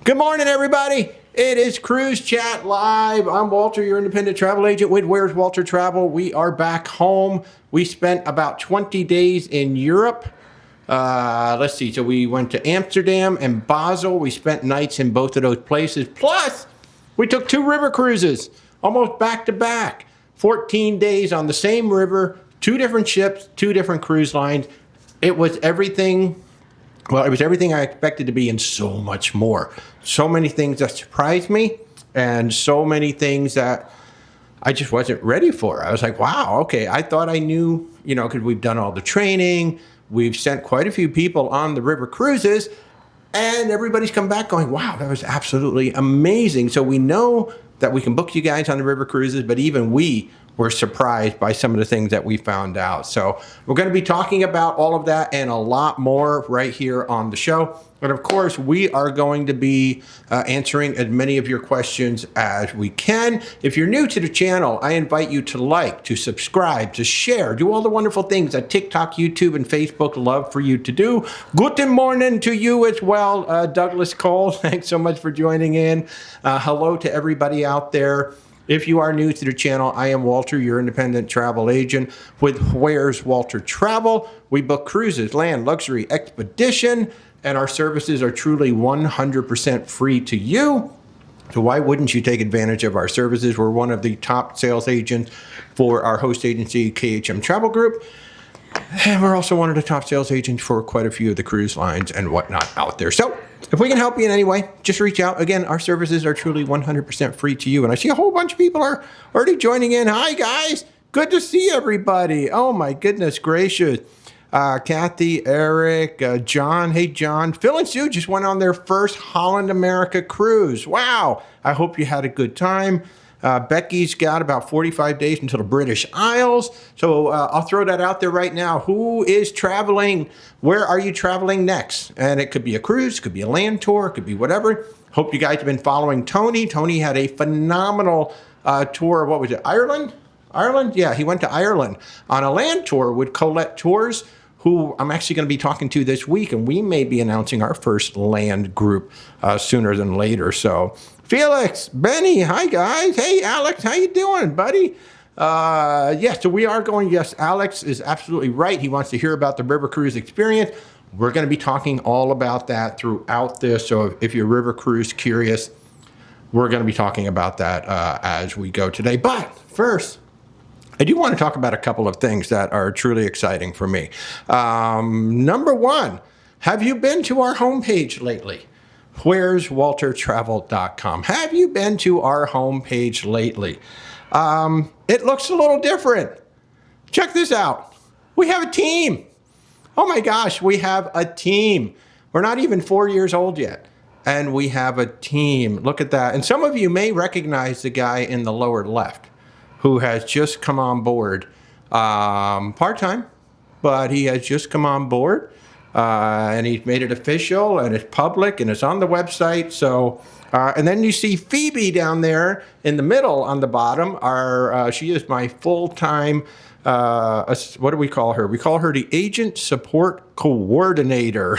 Good morning, everybody. It is Cruise Chat Live. I'm Walter, your independent travel agent with Where's Walter Travel. We are back home. We spent about 20 days in Europe. Let's see. So we went to Amsterdam and Basel. We spent nights in both of those places. Plus, we took 2 river cruises, almost back to back. 14 days on the same river, 2 different ships, 2 different cruise lines. It was everything. Well, it was everything I expected to be and so much more. So many things that surprised me and so many things that I just wasn't ready for. I was like, wow, okay. I thought I knew, because we've done all the training. We've sent quite a few people on the river cruises and everybody's come back going, wow, that was absolutely amazing. So we know that we can book you guys on the river cruises, but even we were surprised by some of the things that we found out. So we're going to be talking about all of that and a lot more right here on the show. And of course, we are going to be answering as many of your questions as we can. If you're new to the channel, I invite you to like, to subscribe, to share, do all the wonderful things that TikTok, YouTube, and Facebook love for you to do. Guten morning to you as well, Douglas Cole. Thanks so much for joining in. Hello to everybody out there. If you are new to the channel, I am Walter, your independent travel agent with Where's Walter Travel. We book cruises, land, luxury, expedition, and our services are truly 100% free to you. So why wouldn't you take advantage of our services? We're one of the top sales agents for our host agency, KHM Travel Group. And we're also one of the top sales agents for quite a few of the cruise lines and whatnot out there. So if we can help you in any way, just reach out. Again, our services are truly 100% free to you. And I see a whole bunch of people are already joining in. Hi, guys. Good to see everybody. Oh, my goodness gracious. Kathy, Eric, John. Hey, John. Phil and Sue just went on their first Holland America cruise. Wow. I hope you had a good time. Becky's got about 45 days until the British Isles. So I'll throw that out there right now. Who is traveling? Where are you traveling next? And it could be a cruise, could be a land tour, could be whatever. Hope you guys have been following Tony. Tony had a phenomenal tour. What was it? Ireland? Ireland? Yeah, he went to Ireland on a land tour with Colette Tours, who I'm actually going to be talking to this week. And we may be announcing our first land group sooner than later. So Felix, Benny, hi guys. Hey Alex, how you doing, buddy? Yes, so we are going, yes, Alex is absolutely right. He wants to hear about the river cruise experience. We're going to be talking all about that throughout this. So if you're river cruise curious, we're going to be talking about that as we go today. But first, I do want to talk about a couple of things that are truly exciting for me. Number one, have you been to our homepage lately? Where's WalterTravel.com. Have you been to our homepage lately? It looks a little different. Check this out. We have a team. Oh my gosh, we have a team. We're not even 4 years old yet. And we have a team. Look at that. And some of you may recognize the guy in the lower left who has just come on board part-time, but he has just come on board and he's made it official and it's public and it's on the website. So, and then you see Phoebe down there in the middle on the bottom. She is my full-time, what do we call her? We call her the Agent Support Coordinator.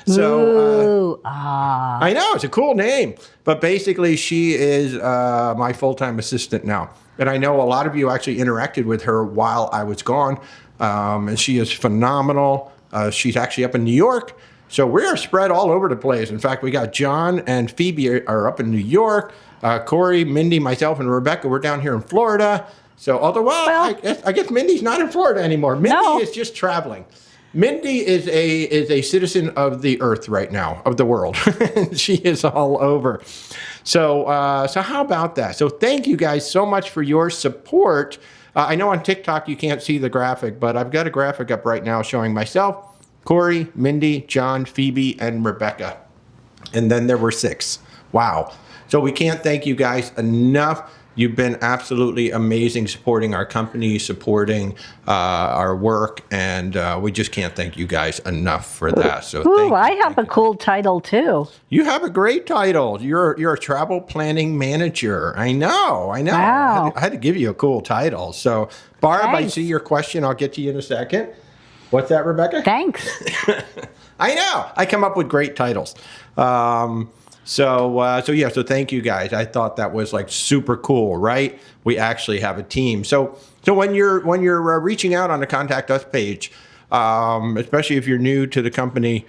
So I know it's a cool name, but basically she is my full-time assistant now. And I know a lot of you actually interacted with her while I was gone, and she is phenomenal. She's actually up in New York, so we're spread all over the place. In fact, we got John and Phoebe are up in New York. Corey, Mindy, myself, and Rebecca, we're down here in Florida. So although, I guess Mindy's not in Florida anymore. Mindy is just traveling. Mindy is a citizen of the earth right now, of the world. She is all over. So how about that? So thank you guys so much for your support. I know on TikTok you can't see the graphic, but I've got a graphic up right now showing myself, Corey, Mindy, John, Phoebe, and Rebecca. And then there were 6. Wow. So we can't thank you guys enough. You've been absolutely amazing supporting our company, supporting our work, and we just can't thank you guys enough for that. So Ooh, I have a cool title too. You have a great title. You're a travel planning manager. I know. Wow. I had to give you a cool title. So Barb, I see your question. I'll get to you in a second. What's that, Rebecca? Thanks. I know. I come up with great titles. So thank you guys. I thought that was like super cool, right? We actually have a team. So when you're reaching out on the contact us page, especially if you're new to the company,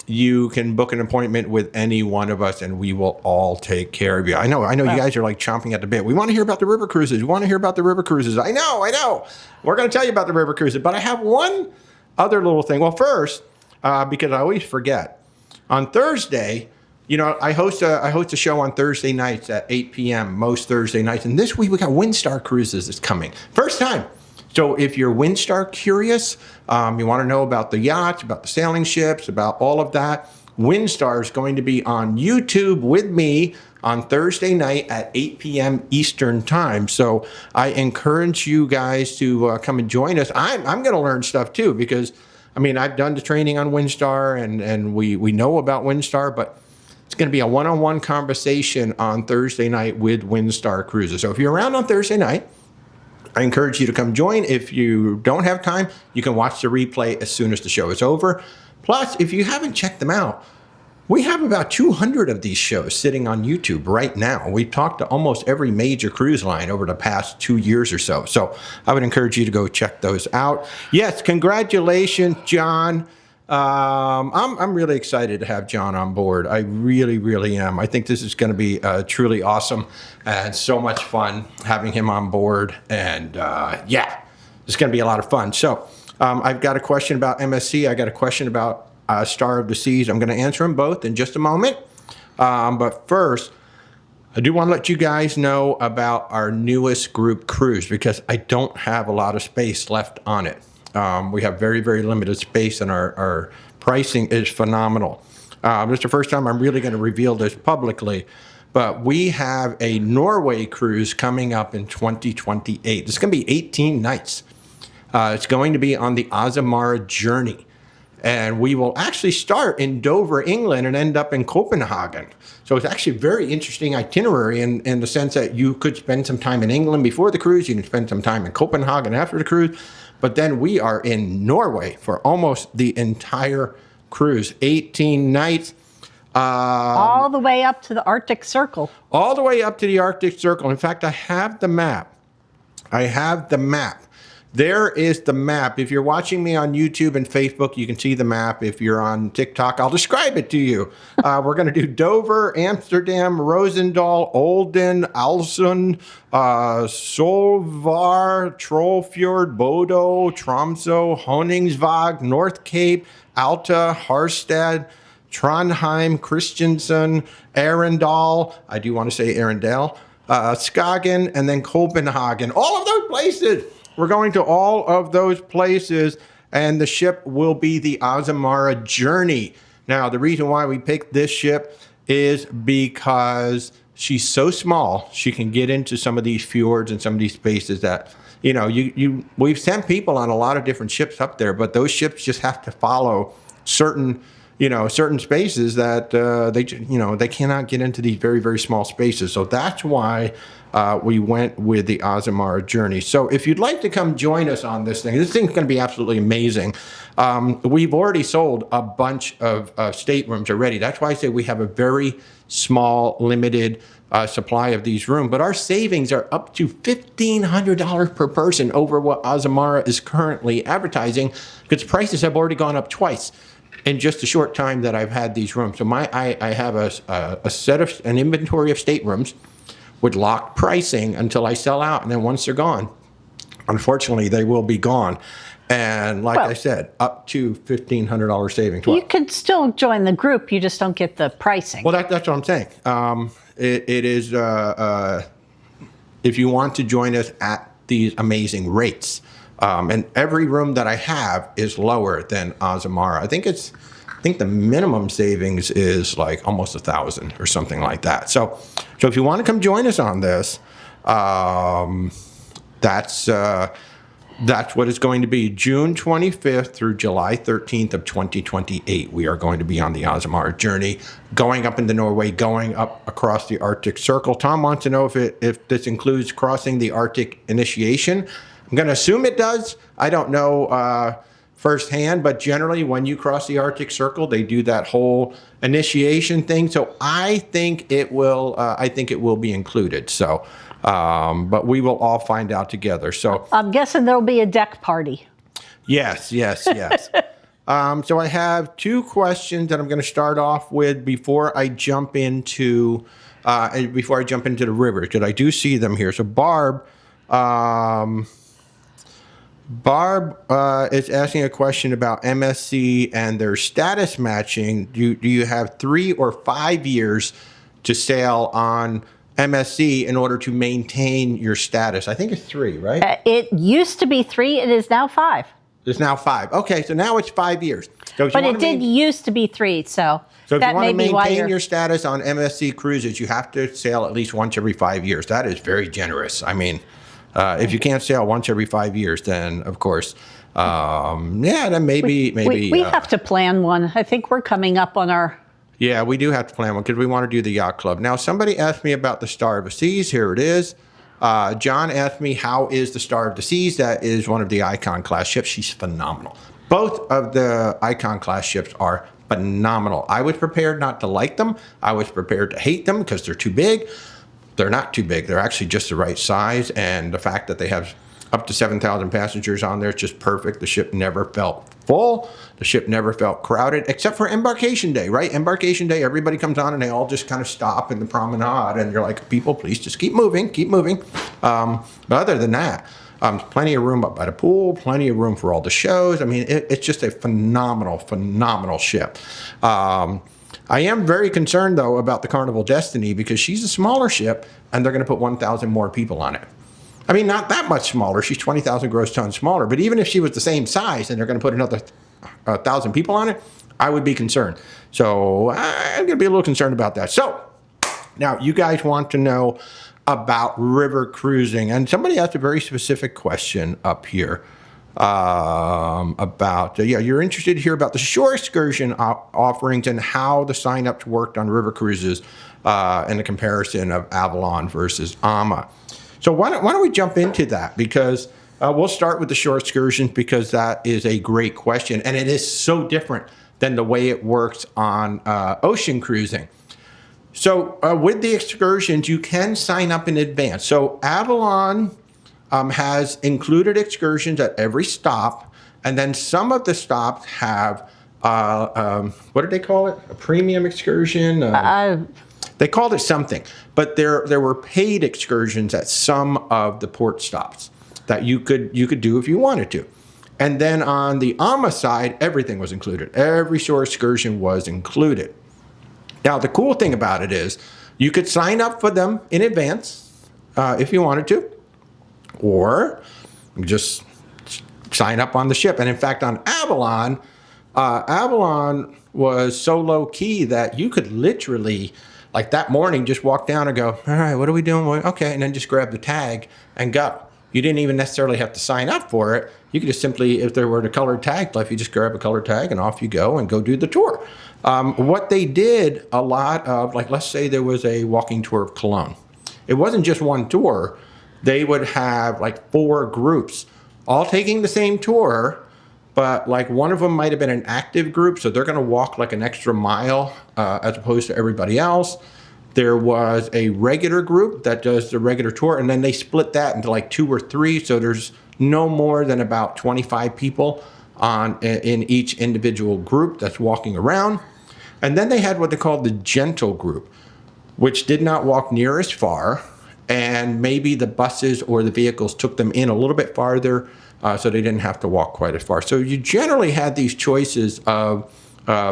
you can book an appointment with any one of us and we will all take care of you. I know you guys are like chomping at the bit. We want to hear about the river cruises. I know. We're going to tell you about the river cruises, but I have one other little thing. Well, first, because I always forget, on Thursday, I host a show on Thursday nights at 8 p.m. most Thursday nights. And this week we got Windstar Cruises is coming. First time. So if you're Windstar curious, you want to know about the yachts, about the sailing ships, about all of that, Windstar is going to be on YouTube with me on Thursday night at 8 p.m. Eastern time. So I encourage you guys to come and join us. I'm going to learn stuff too, because I've done the training on Windstar and we know about Windstar, but it's going to be a one-on-one conversation on Thursday night with Windstar Cruises. So if you're around on Thursday night, I encourage you to come join. If you don't have time, you can watch the replay as soon as the show is over. Plus, if you haven't checked them out, we have about 200 of these shows sitting on YouTube right now. We've talked to almost every major cruise line over the past 2 years or so. So I would encourage you to go check those out. Yes, congratulations, John. I'm really excited to have John on board. I really, really am. I think this is going to be truly awesome and so much fun having him on board. And it's going to be a lot of fun. So I've got a question about MSC. I got a question about Star of the Seas. I'm going to answer them both in just a moment. But first, I do want to let you guys know about our newest group cruise because I don't have a lot of space left on it. We have very, very limited space and our pricing is phenomenal. This is the first time I'm really going to reveal this publicly, but we have a Norway cruise coming up in 2028. It's going to be 18 nights. It's going to be on the Azamara Journey. And we will actually start in Dover, England, and end up in Copenhagen. So it's actually a very interesting itinerary in the sense that you could spend some time in England before the cruise. You can spend some time in Copenhagen after the cruise. But then we are in Norway for almost the entire cruise, 18 nights. All the way up to the Arctic Circle. All the way up to the Arctic Circle. In fact, I have the map. There is the map. If you're watching me on YouTube and Facebook, you can see the map. If you're on TikTok, I'll describe it to you. We're going to do Dover, Amsterdam, Roosendaal, Olden, Alsund, Solvar, Trollfjord, Bodo, Tromsø, Honningsvåg, North Cape, Alta, Harstad, Trondheim, Kristiansand, Arendal. I do want to say Arendal, Skagen, and then Copenhagen. All of those places. We're going to all of those places, and the ship will be the Azamara Journey. Now, the reason why we picked this ship is because she's so small, she can get into some of these fjords and some of these spaces that, you know, we've sent people on a lot of different ships up there, but those ships just have to follow certain spaces that they cannot get into these very, very small spaces. So that's why we went with the Azamara Journey. So if you'd like to come join us on this thing's going to be absolutely amazing. We've already sold a bunch of staterooms already. That's why I say we have a very small, limited supply of these rooms. But our savings are up to $1,500 per person over what Azamara is currently advertising, because prices have already gone up twice in just a short time that I've had these rooms. So I have an inventory of staterooms with locked pricing until I sell out, and then once they're gone, unfortunately, they will be gone. And like I said, up to $1,500 savings. You could still join the group, you just don't get the pricing. Well, that's what I'm saying. It is, if you want to join us at these amazing rates, and every room that I have is lower than Azamara. I think the minimum savings is like almost $1,000 or something like that. So if you want to come join us on this, that's what it's going to be. June 25th through July 13th of 2028. We are going to be on the Azamara Journey, going up into Norway, going up across the Arctic Circle. Tom wants to know if this includes crossing the Arctic initiation. I'm going to assume it does. I don't know firsthand, but generally when you cross the Arctic Circle, they do that whole initiation thing. So I think it will. I think it will be included. So, but we will all find out together. So I'm guessing there'll be a deck party. Yes. So I have two questions that I'm going to start off with before I jump into the river, because I do see them here. So Barb is asking a question about MSC and their status matching. Do you have 3 or 5 years to sail on MSC in order to maintain your status? I think it's 3, right? It used to be 3. It is now 5. It's now 5. Okay, so now it's 5 years. So but it did used to be 3, so if that you want may to be why maintain your status on MSC cruises, you have to sail at least once every 5 years. That is very generous. I mean, if you can't sail once every 5 years, then of course, then maybe we have to plan one. I think we're coming up on our. Yeah, we do have to plan one because we want to do the yacht club. Now, somebody asked me about the Star of the Seas. Here it is. John asked me, how is the Star of the Seas? That is one of the Icon class ships. She's phenomenal. Both of the Icon class ships are phenomenal. I was prepared not to like them. I was prepared to hate them because they're too big. They're not too big. They're actually just the right size. And the fact that they have up to 7,000 passengers on there is just perfect. The ship never felt full. The ship never felt crowded, except for embarkation day, right? Embarkation day, everybody comes on and they all just kind of stop in the promenade. And you're like, people, please just keep moving, keep moving. But other than that, plenty of room up by the pool, plenty of room for all the shows. I mean, it's just a phenomenal, phenomenal ship. I am very concerned, though, about the Carnival Destiny because she's a smaller ship and they're going to put 1,000 more people on it. I mean, not that much smaller. She's 20,000 gross tons smaller. But even if she was the same size and they're going to put another 1,000 people on it, I would be concerned. So I'm going to be a little concerned about that. So now you guys want to know about river cruising. And somebody asked a very specific question up here. You're interested to hear about the shore excursion offerings and how the sign-ups worked on river cruises and the comparison of Avalon versus AMA. So why don't we jump into that? Because we'll start with the shore excursions because that is a great question. And it is so different than the way it works on ocean cruising. So with the excursions, you can sign up in advance. So Avalon has included excursions at every stop, and then some of the stops have, what did they call it? A premium excursion? They called it something, but there were paid excursions at some of the port stops that you could do if you wanted to. And then on the AMA side, everything was included. Every shore excursion was included. Now, the cool thing about it is you could sign up for them in advance if you wanted to, or just sign up on the ship. And in fact, on Avalon, Avalon was so low key that you could literally, like that morning, just walk down and go, all right, what are we doing? Well, okay, and then just grab the tag and go. You didn't even necessarily have to sign up for it. You could just simply, if there were a colored tag left, you just grab a colored tag and off you go and go do the tour. What they did a lot of, like let's say there was a walking tour of Cologne. It wasn't just one tour. They would have like 4 groups all taking the same tour, but like one of them might have been an active group, so they're going to walk like an extra mile as opposed to everybody else. There was a regular group that does the regular tour, and then they split that into like 2 or 3, so there's no more than about 25 people in each individual group that's walking around. And then they had what they called the gentle group, which did not walk near as far, and maybe the buses or the vehicles took them in a little bit farther, so they didn't have to walk quite as far. So you generally had these choices of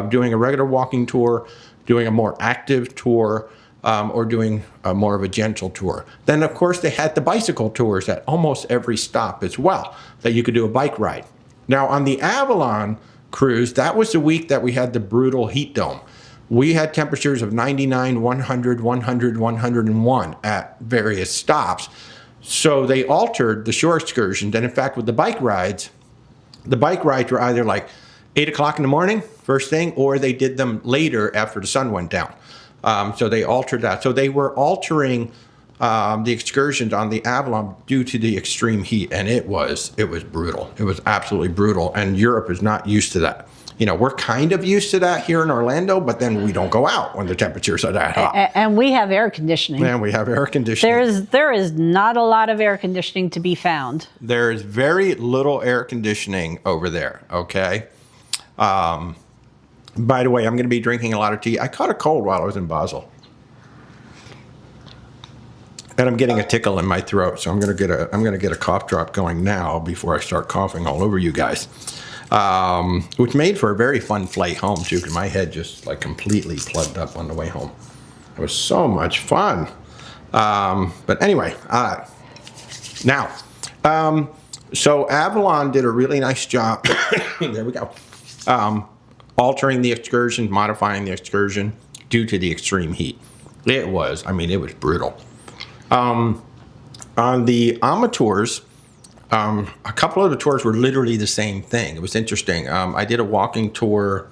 doing a regular walking tour, doing a more active tour, or doing more of a gentle tour. Then, of course, they had the bicycle tours at almost every stop as well, that you could do a bike ride. Now, on the Avalon cruise, that was the week that we had the brutal heat dome. We had temperatures of 99, 100, 100, 101 at various stops. So they altered the shore excursions. And in fact, with the bike rides were either like 8 o'clock in the morning, first thing, or they did them later after the sun went down. So they altered that. So they were altering the excursions on the Avalon due to the extreme heat, and it was brutal. It was absolutely brutal, and Europe is not used to that. You know, we're kind of used to that here in Orlando, but then we don't go out when the temperatures are that hot. And we have air conditioning. And we have air conditioning. There is not a lot of air conditioning to be found. There is very little air conditioning over there, okay? By the way, I'm going to be drinking a lot of tea. I caught a cold while I was in Basel. And I'm getting a tickle in my throat, so I'm going to get a cough drop going now before I start coughing all over you guys. Which made for a very fun flight home too, because my head just like completely plugged up on the way home. It was so much fun. But anyway, now, so Avalon did a really nice job. There we go. Altering the excursion, modifying the excursion due to the extreme heat. It was brutal. On the AMA tours, a couple of the tours were literally the same thing. It was interesting. I did a walking tour.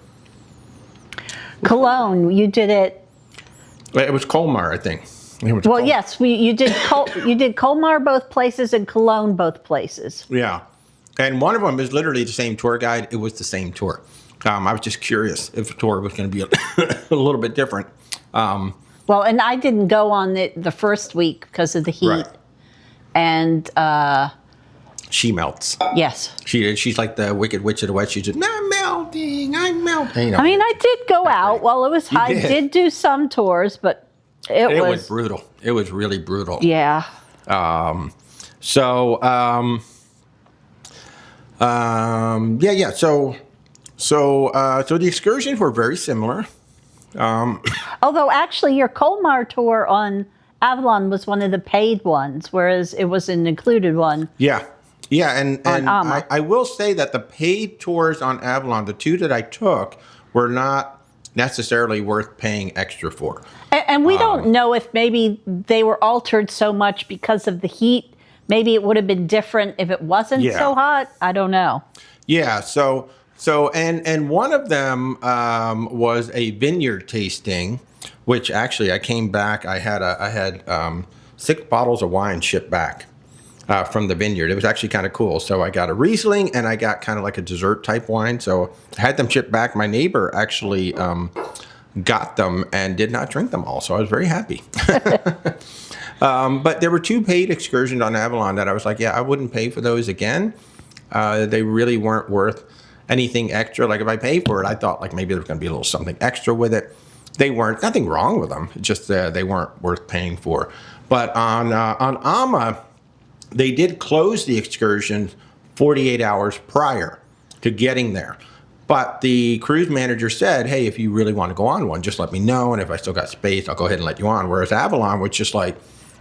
Cologne, you did it. It was Colmar, I think. Yes, you did Colmar both places and Cologne both places. Yeah, and one of them is literally the same tour guide. It was the same tour. I was just curious if the tour was going to be a little bit different. Well, and I didn't go on the first week because of the heat. Right. And she melts. Yes. She's like the Wicked Witch of the West. She's just, I'm melting. You know. I mean, I did go out while it was hot. I did do some tours, but it was brutal. It was really brutal. Yeah. So the excursions were very similar. Although actually your Colmar tour on Avalon was one of the paid ones, whereas it was an included one. Yeah, and I will say that the paid tours on Avalon, the 2 that I took, were not necessarily worth paying extra for. And we don't know if maybe they were altered so much because of the heat. Maybe it would have been different if it wasn't so hot. I don't know. Yeah, so one of them was a vineyard tasting, which actually I came back. I had 6 bottles of wine shipped back from the vineyard. It was actually kind of cool. So I got a Riesling and I got kind of like a dessert type wine. So I had them shipped back. My neighbor actually got them and did not drink them all. So I was very happy. But there were 2 paid excursions on Avalon that I was like, yeah, I wouldn't pay for those again. They really weren't worth anything extra. Like if I paid for it, I thought like maybe there was going to be a little something extra with it. They weren't. Nothing wrong with them. Just they weren't worth paying for. But on AMA, they did close the excursion 48 hours prior to getting there. But the cruise manager said, hey, if you really want to go on one, just let me know. And if I still got space, I'll go ahead and let you on. Whereas Avalon was just like,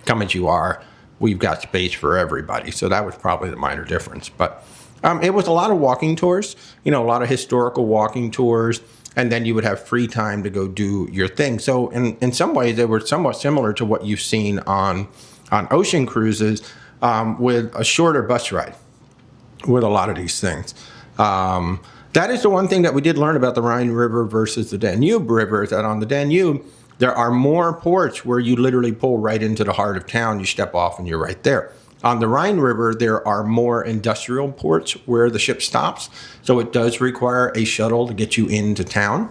come as you are. We've got space for everybody. So that was probably the minor difference. But it was a lot of walking tours, a lot of historical walking tours. And then you would have free time to go do your thing. So in some ways, they were somewhat similar to what you've seen on ocean cruises with a shorter bus ride with a lot of these things. That is the one thing that we did learn about the Rhine River versus the Danube River, is that on the Danube, there are more ports where you literally pull right into the heart of town. You step off and you're right there. On the Rhine River, there are more industrial ports where the ship stops. So it does require a shuttle to get you into town.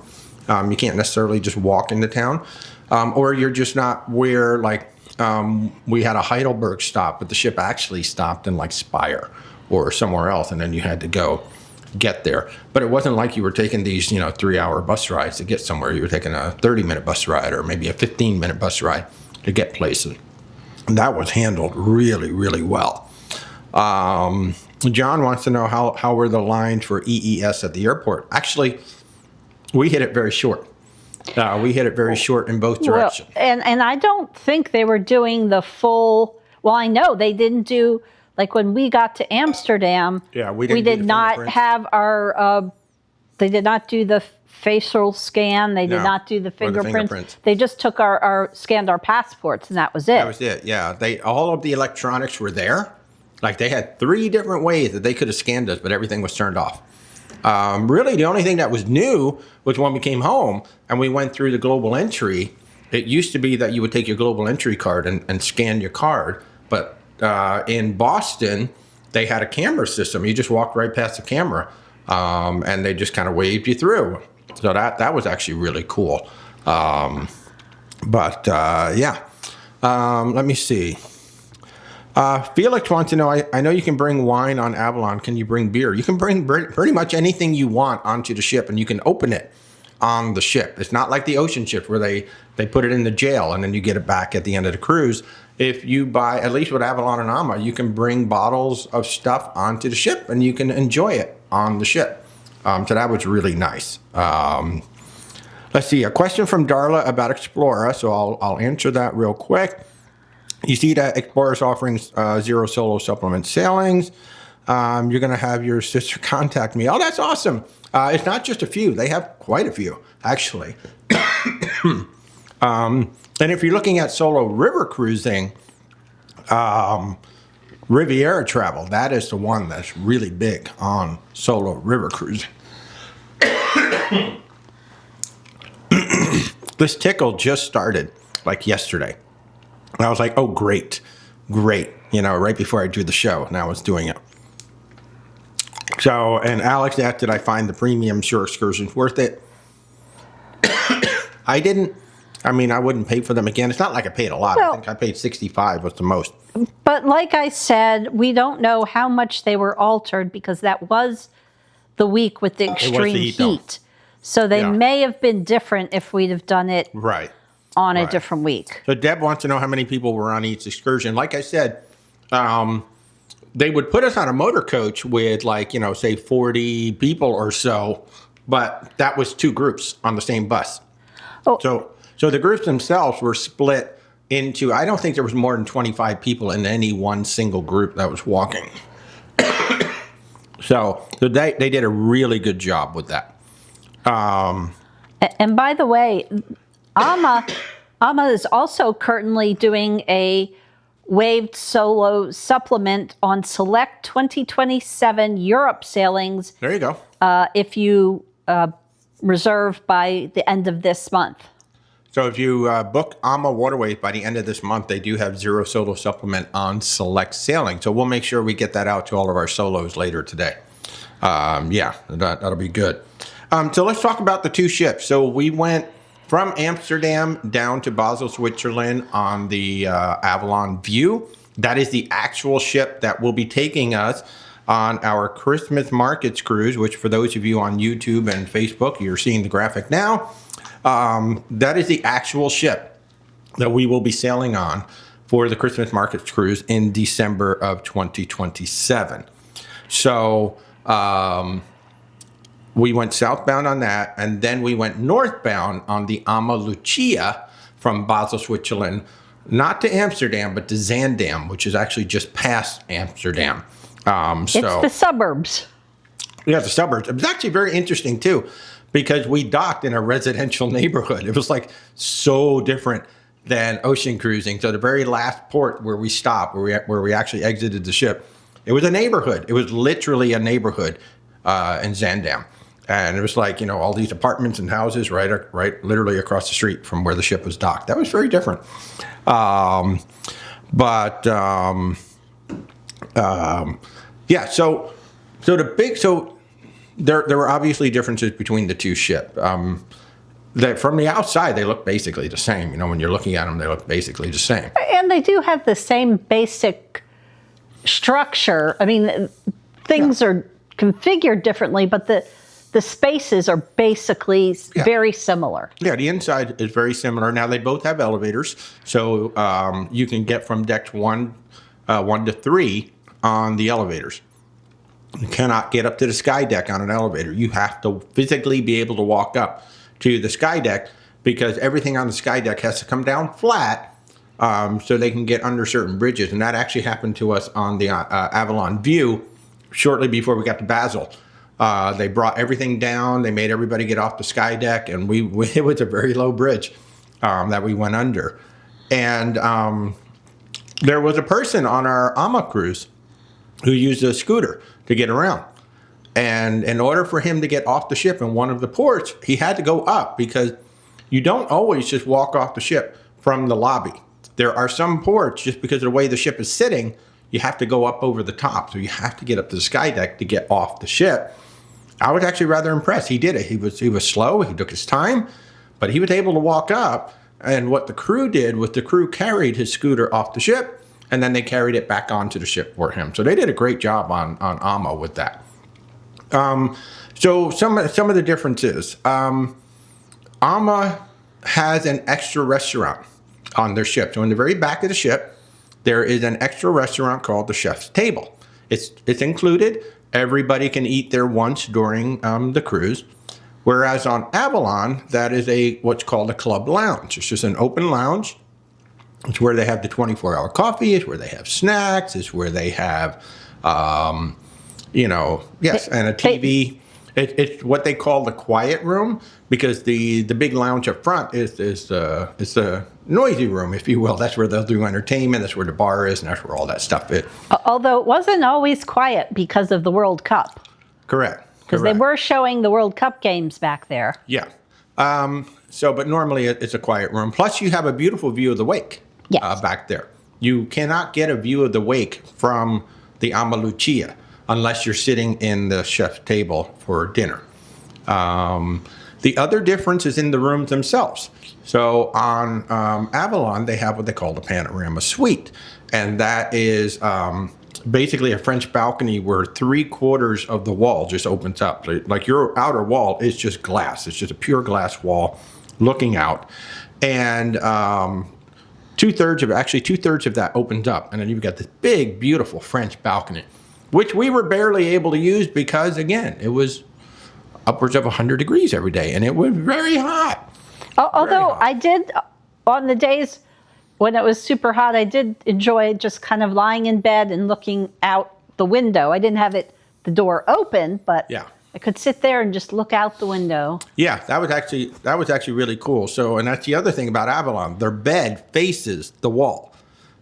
You can't necessarily just walk into town. Or you're just not where, we had a Heidelberg stop, but the ship actually stopped in Speyer or somewhere else, and then you had to go get there. But it wasn't like you were taking these 3-hour bus rides to get somewhere. You were taking a 30-minute bus ride or maybe a 15-minute bus ride to get places. And that was handled really, really well. John wants to know how were the lines for EES at the airport. Actually, we hit it very short. We hit it very short in both directions. Well, and I don't think they were doing the full. Well, I know they didn't do. Like when we got to Amsterdam, we did not have our. They did not do the facial scan. They did not do the fingerprints. They just took scanned our passports, and that was it. That was it. Yeah, all of the electronics were there. They had 3 different ways that they could have scanned us, but everything was turned off. Really, the only thing that was new was when we came home and we went through the global entry. It used to be that you would take your global entry card and scan your card, but in Boston, they had a camera system. You just walked right past the camera, and they just kind of waved you through. So that was actually really cool. Let me see. Felix wants to know, I know you can bring wine on Avalon. Can you bring beer? You can bring pretty much anything you want onto the ship, and you can open it on the ship. It's not like the ocean ships where they put it in the jail and then you get it back at the end of the cruise. If you buy, at least with Avalon and AMA, you can bring bottles of stuff onto the ship and you can enjoy it on the ship. So that was really nice. Let's see, a question from Darla about Explorer. So I'll answer that real quick. You see that Explorer's offering 0 solo supplement sailings. You're going to have your sister contact me. Oh, that's awesome. It's not just a few. They have quite a few, actually. And if you're looking at solo river cruising, Riviera Travel, that is the one that's really big on solo river cruising. This tickle just started yesterday. And I was like, oh, great. Right before I do the show, and I was doing it. So, and Alex asked, did I find the premium shore excursions worth it? I didn't. I wouldn't pay for them again. It's not like I paid a lot. Well, I think I paid $65 was the most. But like I said, we don't know how much they were altered because that was the week with the extreme heat. So they may have been different if we'd have done it on a different week. So Deb wants to know how many people were on each excursion. Like I said, they would put us on a motor coach with say 40 people or so, but that was 2 groups on the same bus. Oh. So the groups themselves were split into, I don't think there was more than 25 people in any one single group that was walking. So they did a really good job with that. And by the way, AMA is also currently doing a waived solo supplement on select 2027 Europe sailings. There you go. If you reserve by the end of this month. So if you book AMA Waterways by the end of this month, they do have 0 solo supplement on select sailing. So we'll make sure we get that out to all of our solos later today. That'll be good. So let's talk about the 2 ships. So we went from Amsterdam down to Basel, Switzerland on the Avalon View. That is the actual ship that will be taking us on our Christmas Markets cruise, which for those of you on YouTube and Facebook, you're seeing the graphic now. That is the actual ship that we will be sailing on for the Christmas Markets cruise in December of 2027. So we went southbound on that, and then we went northbound on the AMA Lucia from Basel, Switzerland, not to Amsterdam, but to Zaandam, which is actually just past Amsterdam. It's the suburbs. Yeah, the suburbs. It was actually very interesting, too, because we docked in a residential neighborhood. It was like so different than ocean cruising. So the very last port where we stopped, where we actually exited the ship, it was a neighborhood. It was literally a neighborhood in Zaandam. And it was like, all these apartments and houses right literally across the street from where the ship was docked. That was very different. Yeah, so there were obviously differences between the two ships. That from the outside, they look basically the same. When you're looking at them, they look basically the same. And they do have the same basic structure. I mean, things are configured differently, but the spaces are basically very similar. Yeah, the inside is very similar. Now, they both have elevators, so you can get from decks 1 to 3 on the elevators. You cannot get up to the sky deck on an elevator. You have to physically be able to walk up to the sky deck because everything on the sky deck has to come down flat so they can get under certain bridges. And that actually happened to us on the Avalon View shortly before we got to Basel. They brought everything down. They made everybody get off the sky deck, and it was a very low bridge that we went under. And there was a person on our AMA cruise who used a scooter to get around. And in order for him to get off the ship in one of the ports, he had to go up because you don't always just walk off the ship from the lobby. There are some ports, just because of the way the ship is sitting, you have to go up over the top. So you have to get up to the sky deck to get off the ship. I was actually rather impressed. He did it. He was slow. He took his time, but he was able to walk up. And what the crew did was the crew carried his scooter off the ship, and then they carried it back onto the ship for him. So they did a great job on AMA with that. So some of the differences. AMA has an extra restaurant on their ship. So in the very back of the ship, there is an extra restaurant called the Chef's Table. It's included. Everybody can eat there once during the cruise. Whereas on Avalon, that is what's called a club lounge. It's just an open lounge. It's where they have the 24-hour coffee. It's where they have snacks. It's where they have, and a TV. It's what they call the quiet room, because the big lounge up front is the noisy room, if you will. That's where they'll do entertainment. That's where the bar is, and that's where all that stuff is. Although it wasn't always quiet because of the World Cup. Correct. Because they were showing the World Cup games back there. Yeah. But normally it's a quiet room. Plus, you have a beautiful view of the wake back there. You cannot get a view of the wake from the AMA Lucia unless you're sitting in the chef's table for dinner. The other difference is in the rooms themselves. So on Avalon, they have what they call the panorama suite. And that is basically a French balcony where 3/4 of the wall just opens up. Like your outer wall is just glass. It's just a pure glass wall looking out. And 2/3 of that opens up. And then you've got this big, beautiful French balcony, which we were barely able to use because, again, it was upwards of 100 degrees every day, and it was very hot. Although I did, on the days when it was super hot, I did enjoy just kind of lying in bed and looking out the window. I didn't have the door open, but I could sit there and just look out the window. Yeah, that was actually really cool. So, and that's the other thing about Avalon. Their bed faces the wall.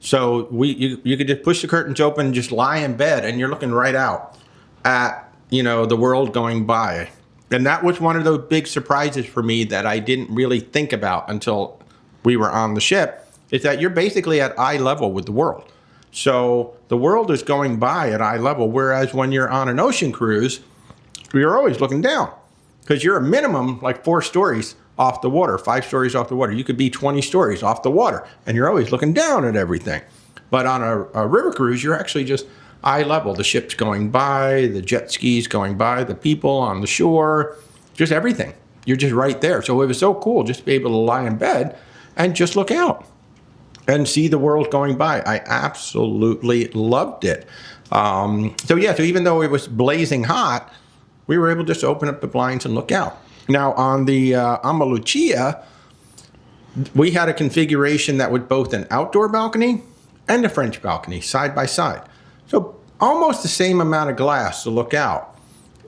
So you could just push the curtains open and just lie in bed, and you're looking right out at, the world going by. And that was one of those big surprises for me that I didn't really think about until we were on the ship, is that you're basically at eye level with the world. So the world is going by at eye level, whereas when you're on an ocean cruise, you're always looking down because you're a minimum like 4 stories off the water, 5 stories off the water. You could be 20 stories off the water, and you're always looking down at everything. But on a river cruise, you're actually just eye level. The ship's going by, the jet skis going by, the people on the shore, just everything. You're just right there. So it was so cool just to be able to lie in bed and just look out. and see the world going by. I absolutely loved it. So even though it was blazing hot, we were able to just open up the blinds and look out. Now on the AMA Lucia, we had a configuration that was both an outdoor balcony and a French balcony side by side. So almost the same amount of glass to look out.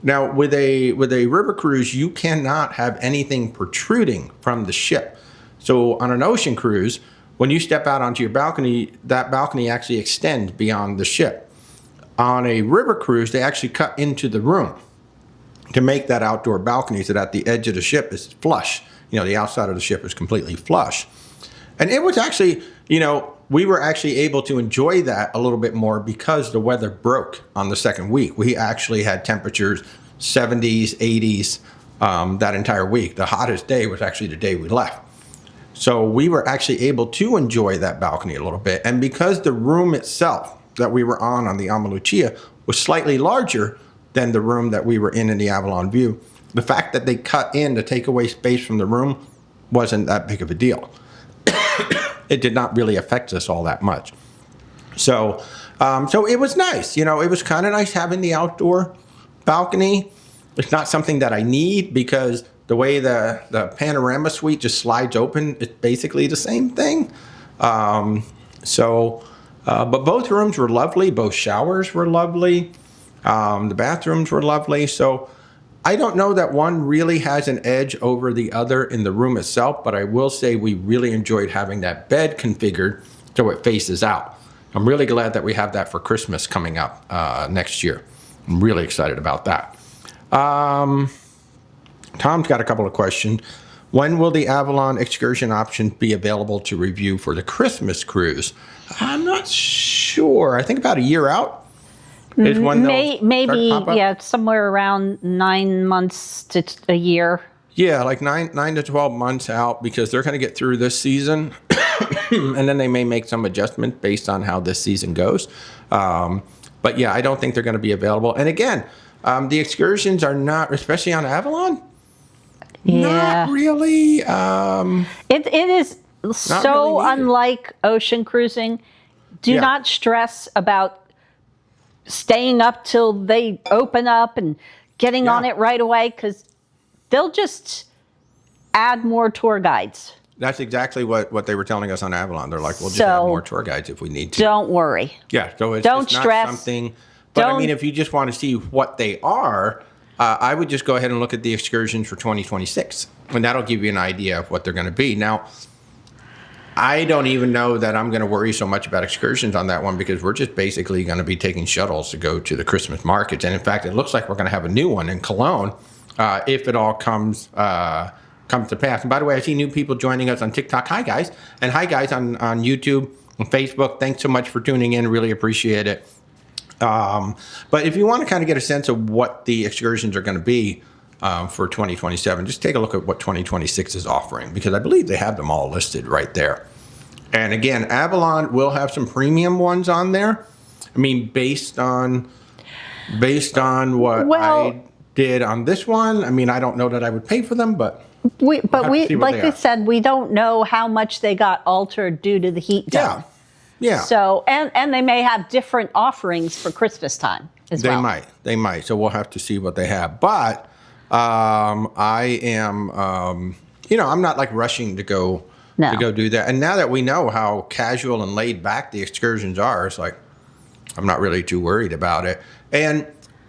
Now with a river cruise, you cannot have anything protruding from the ship. So on an ocean cruise, when you step out onto your balcony, that balcony actually extends beyond the ship. On a river cruise, they actually cut into the room to make that outdoor balcony so that the edge of the ship is flush. The outside of the ship is completely flush. And it was actually, we were actually able to enjoy that a little bit more because the weather broke on the second week. We actually had temperatures 70s, 80s that entire week. The hottest day was actually the day we left. So we were actually able to enjoy that balcony a little bit. And because the room itself that we were on the AMA Lucia was slightly larger than the room that we were in the Avalon View, the fact that they cut in to take away space from the room wasn't that big of a deal. It did not really affect us all that much. So it was nice. It was kind of nice having the outdoor balcony. It's not something that I need because the way the panorama suite just slides open, it's basically the same thing. But both rooms were lovely. Both showers were lovely. The bathrooms were lovely. So I don't know that one really has an edge over the other in the room itself, but I will say we really enjoyed having that bed configured so it faces out. I'm really glad that we have that for Christmas coming up next year. I'm really excited about that. Tom's got a couple of questions. When will the Avalon excursion options be available to review for the Christmas cruise? I'm not sure. I think about a year out. Is when maybe somewhere around 9 months to a year. Yeah, like 9 to 12 months out because they're going to get through this season, and then they may make some adjustments based on how this season goes. But yeah, I don't think they're going to be available. And again, the excursions are not, especially on Avalon. Not really. It is so really unlike ocean cruising. Do not stress about staying up till they open up and getting on it right away because they'll just add more tour guides. That's exactly what they were telling us on Avalon. They're like, we'll just add more tour guides if we need to. Don't worry. Yeah, so it's don't not stress. Something. But I mean, if you just want to see what they are, I would just go ahead and look at the excursions for 2026, and that'll give you an idea of what they're going to be. Now, I don't even know that I'm going to worry so much about excursions on that one because we're just basically going to be taking shuttles to go to the Christmas markets. And in fact, it looks like we're going to have a new one in Cologne if it all comes to pass. And by the way, I see new people joining us on TikTok. Hi, guys. And hi, guys, on YouTube and Facebook. Thanks so much for tuning in. Really appreciate it. But if you want to kind of get a sense of what the excursions are going to be for 2027, just take a look at what 2026 is offering because I believe they have them all listed right there. And again, Avalon will have some premium ones on there. I mean, based on what I did on this one, I mean, I don't know that I would pay for them, but we like I said, we don't know how much they got altered due to the heat dome. Yeah. So, and they may have different offerings for Christmas time as well. They might. So we'll have to see what they have. But I am, I'm not like rushing to go do that. And now that we know how casual and laid back the excursions are, it's like I'm not really too worried about it. And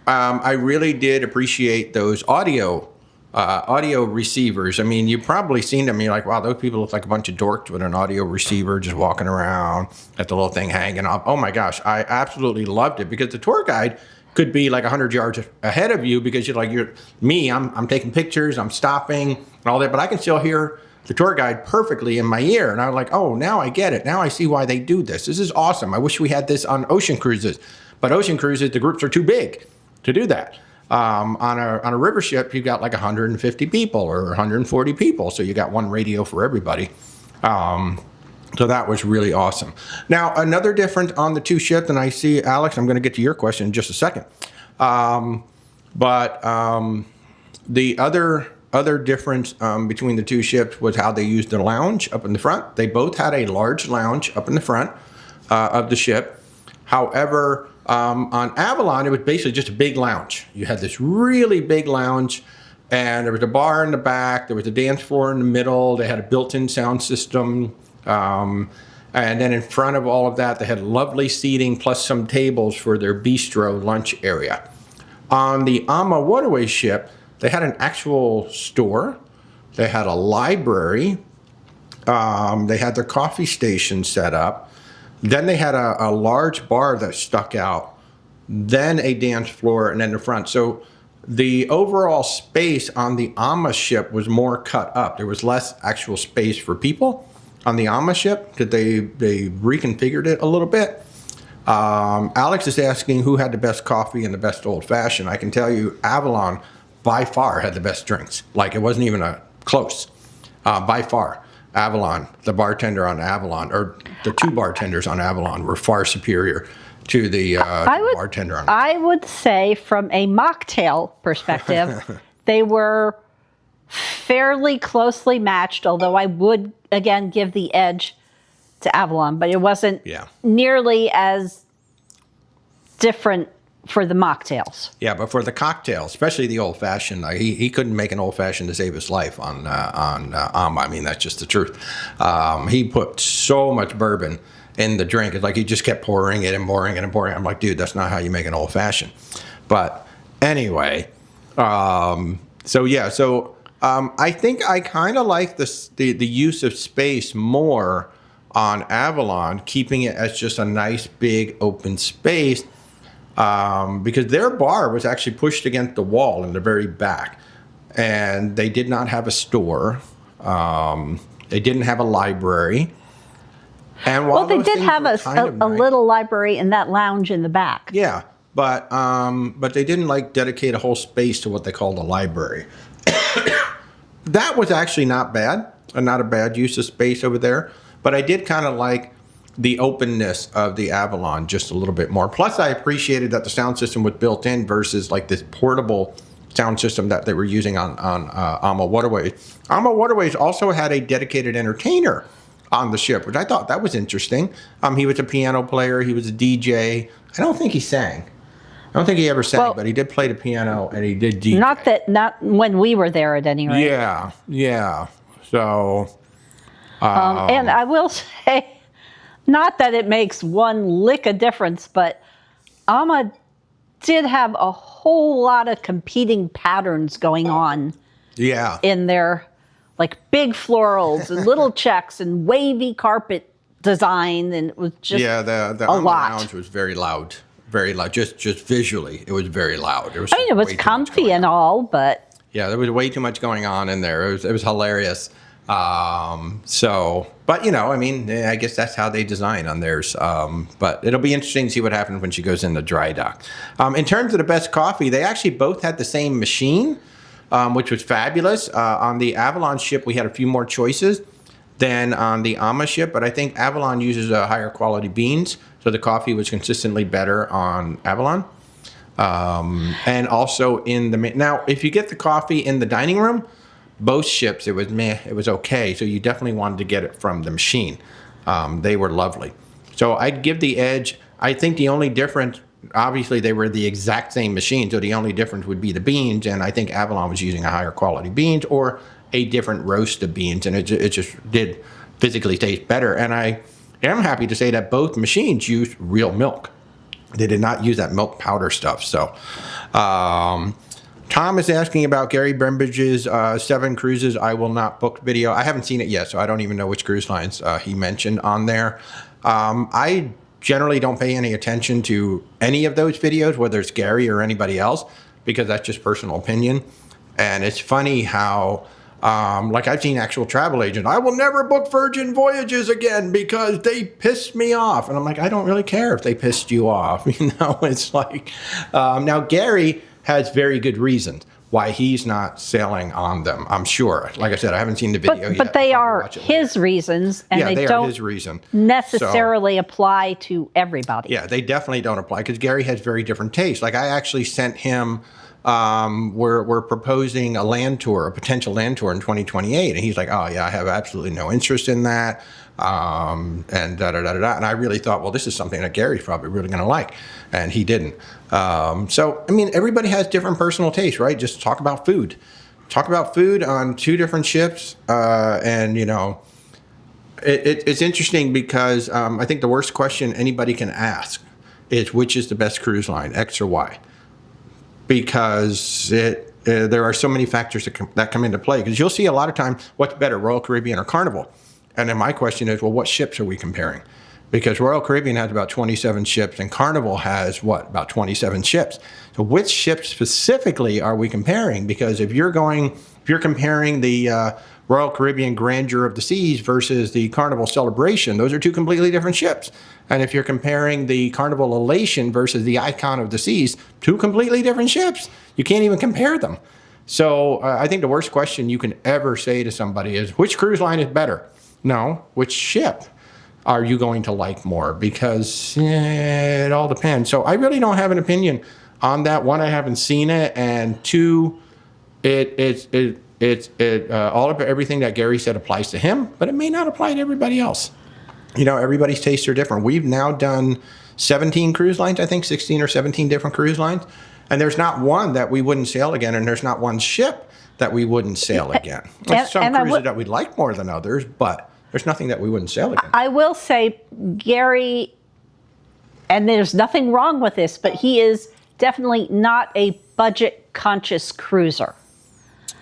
I really did appreciate those audio receivers. I mean, you've probably seen them. You're like, wow, those people look like a bunch of dorks with an audio receiver just walking around at the little thing hanging up. Oh my gosh, I absolutely loved it because the tour guide could be like 100 yards ahead of you because I'm taking pictures, I'm stopping and all that, but I can still hear the tour guide perfectly in my ear. And I'm like, oh, now I get it. Now I see why they do this. This is awesome. I wish we had this on ocean cruises, but ocean cruises, the groups are too big to do that. On a river ship, you've got like 150 people or 140 people. So you got one radio for everybody. So that was really awesome. Now, another difference on the two ships, and I see, Alex, I'm going to get to your question in just a second. But the other other difference between the two ships was how they used the lounge up in the front. They both had a large lounge up in the front of the ship. However, on Avalon, it was basically just a big lounge. You had this really big lounge, and there was a bar in the back. There was a dance floor in the middle. They had a built-in sound system. And then in front of all of that, they had lovely seating plus some tables for their bistro lunch area. On the AMA Waterways ship, they had an actual store. They had a library. They had their coffee station set up. Then they had a large bar that stuck out. Then a dance floor, and then the front. So the overall space on the AMA ship was more cut up. There was less actual space for people on the AMA ship because they reconfigured it a little bit. Alex is asking who had the best coffee and the best old fashioned. I can tell you Avalon by far had the best drinks. Like, it wasn't even close. By far, Avalon, the bartender on Avalon, or the two bartenders on Avalon were far superior to the bartender on Avalon. I would say from a mocktail perspective, they were fairly closely matched, although I would, again, give the edge to Avalon, but it wasn't nearly as different for the mocktails. Yeah, but for the cocktail, especially the old fashioned, he couldn't make an old fashioned to save his life on AMA. I mean, that's just the truth. He put so much bourbon in the drink. It's like he just kept pouring it and pouring it and pouring it. I'm like, dude, that's not how you make an old fashioned. But anyway, I think I kind of like the use of space more on Avalon, keeping it as just a nice big open space, because their bar was actually pushed against the wall in the very back, and they did not have a store. They didn't have a library. And while they did have a little library in that lounge in the back. Yeah, but they didn't dedicate a whole space to what they called a library. That was actually not bad, and not a bad use of space over there. But I did kind of like the openness of the Avalon just a little bit more. Plus, I appreciated that the sound system was built in versus this portable sound system that they were using on AMA Waterways. AMA Waterways also had a dedicated entertainer on the ship, which I thought that was interesting. He was a piano player. He was a DJ. I don't think he sang. I don't think he ever sang, but he did play the piano and he did DJ. Not when we were there at any rate. Yeah. So... and I will say, not that it makes one lick of difference, but AMA did have a whole lot of competing patterns going on. Yeah. In their big florals and little checks and wavy carpet design, and it was just the AMA lounge was very loud. Very loud. Just visually, it was very loud. It was comfy and all, but there was way too much going on in there. It was hilarious. But I guess that's how they design on theirs. But it'll be interesting to see what happens when she goes in the dry dock. In terms of the best coffee, they actually both had the same machine, which was fabulous. On the Avalon ship, we had a few more choices than on the AMA ship, but I think Avalon uses higher quality beans, so the coffee was consistently better on Avalon. And also now, if you get the coffee in the dining room, both ships, it was okay. So you definitely wanted to get it from the machine. They were lovely. So I'd give the edge. I think the only difference, obviously they were the exact same machine, so the only difference would be the beans, and I think Avalon was using a higher quality beans or a different roast of beans, and it just did physically taste better. And I am happy to say that both machines used real milk. They did not use that milk powder stuff. So Tom is asking about Gary Brembridge's 7 cruises I will not book video. I haven't seen it yet, so I don't even know which cruise lines he mentioned on there. I generally don't pay any attention to any of those videos, whether it's Gary or anybody else, because that's just personal opinion. And it's funny how, I've seen actual travel agents, I will never book Virgin Voyages again because they pissed me off. And I'm like, I don't really care if they pissed you off. It's now Gary has very good reasons why he's not sailing on them, I'm sure. Like I said, I haven't seen the video yet. But they are his reasons, and they don't his reason. necessarily apply to everybody. Yeah, they definitely don't apply, because Gary has very different tastes. I actually sent him we're proposing a land tour, a potential land tour in 2028. And he's like, oh, yeah, I have absolutely no interest in that. And da-da-da-da-da. And I really thought, well, this is something that Gary's probably really going to like. And he didn't. So, I mean, everybody has different personal tastes, right? Just talk about food. Talk about food on 2 different ships. And, you know, it's interesting because I think the worst question anybody can ask is which is the best cruise line, X or Y? Because there are so many factors that come into play. Because you'll see a lot of time, what's better, Royal Caribbean or Carnival? And then my question is, well, what ships are we comparing? Because Royal Caribbean has about 27 ships and Carnival has, what, about 27 ships. So which ships specifically are we comparing? Because if you're comparing the Royal Caribbean Grandeur of the Seas versus the Carnival Celebration, those are 2 completely different ships. And if you're comparing the Carnival Elation versus the Icon of the Seas, 2 completely different ships. You can't even compare them. So I think the worst question you can ever say to somebody is, which cruise line is better? No, which ship are you going to like more? Because it all depends. So I really don't have an opinion on that. 1, I haven't seen it, and 2, all of everything that Gary said applies to him, but it may not apply to everybody else. You know, everybody's tastes are different. We've now done 17 cruise lines, I think 16 or 17 different cruise lines, and there's not one that we wouldn't sail again, and there's not one ship that we wouldn't sail again. There's some cruises that we like more than others, but there's nothing that we wouldn't sail again. I will say, Gary, and there's nothing wrong with this, but he is definitely not a budget-conscious cruiser.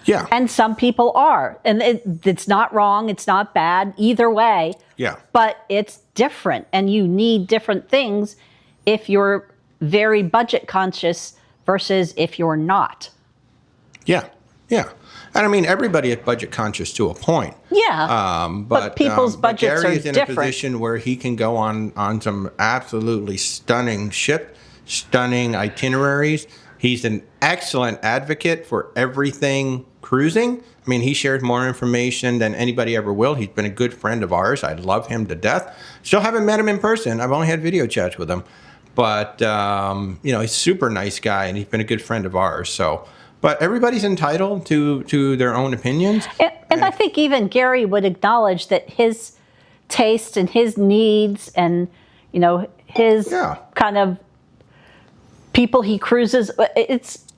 Yeah. And some people are. And it's not wrong. It's not bad either way. Yeah. But it's different. And you need different things if you're very budget conscious versus if you're not. Yeah. Yeah. And I mean, everybody is budget conscious to a point. Yeah. But people's budgets Gary are is in different. a position where he can go on some absolutely stunning itineraries. He's an excellent advocate for everything cruising. I mean, he shares more information than anybody ever will. He's been a good friend of ours. I love him to death. Still haven't met him in person. I've only had video chats with him. But, you know, he's a super nice guy, and he's been a good friend of ours. So, but everybody's entitled to their own opinions. And I think even Gary would acknowledge that his taste and his needs and, you know, his kind of people he cruises,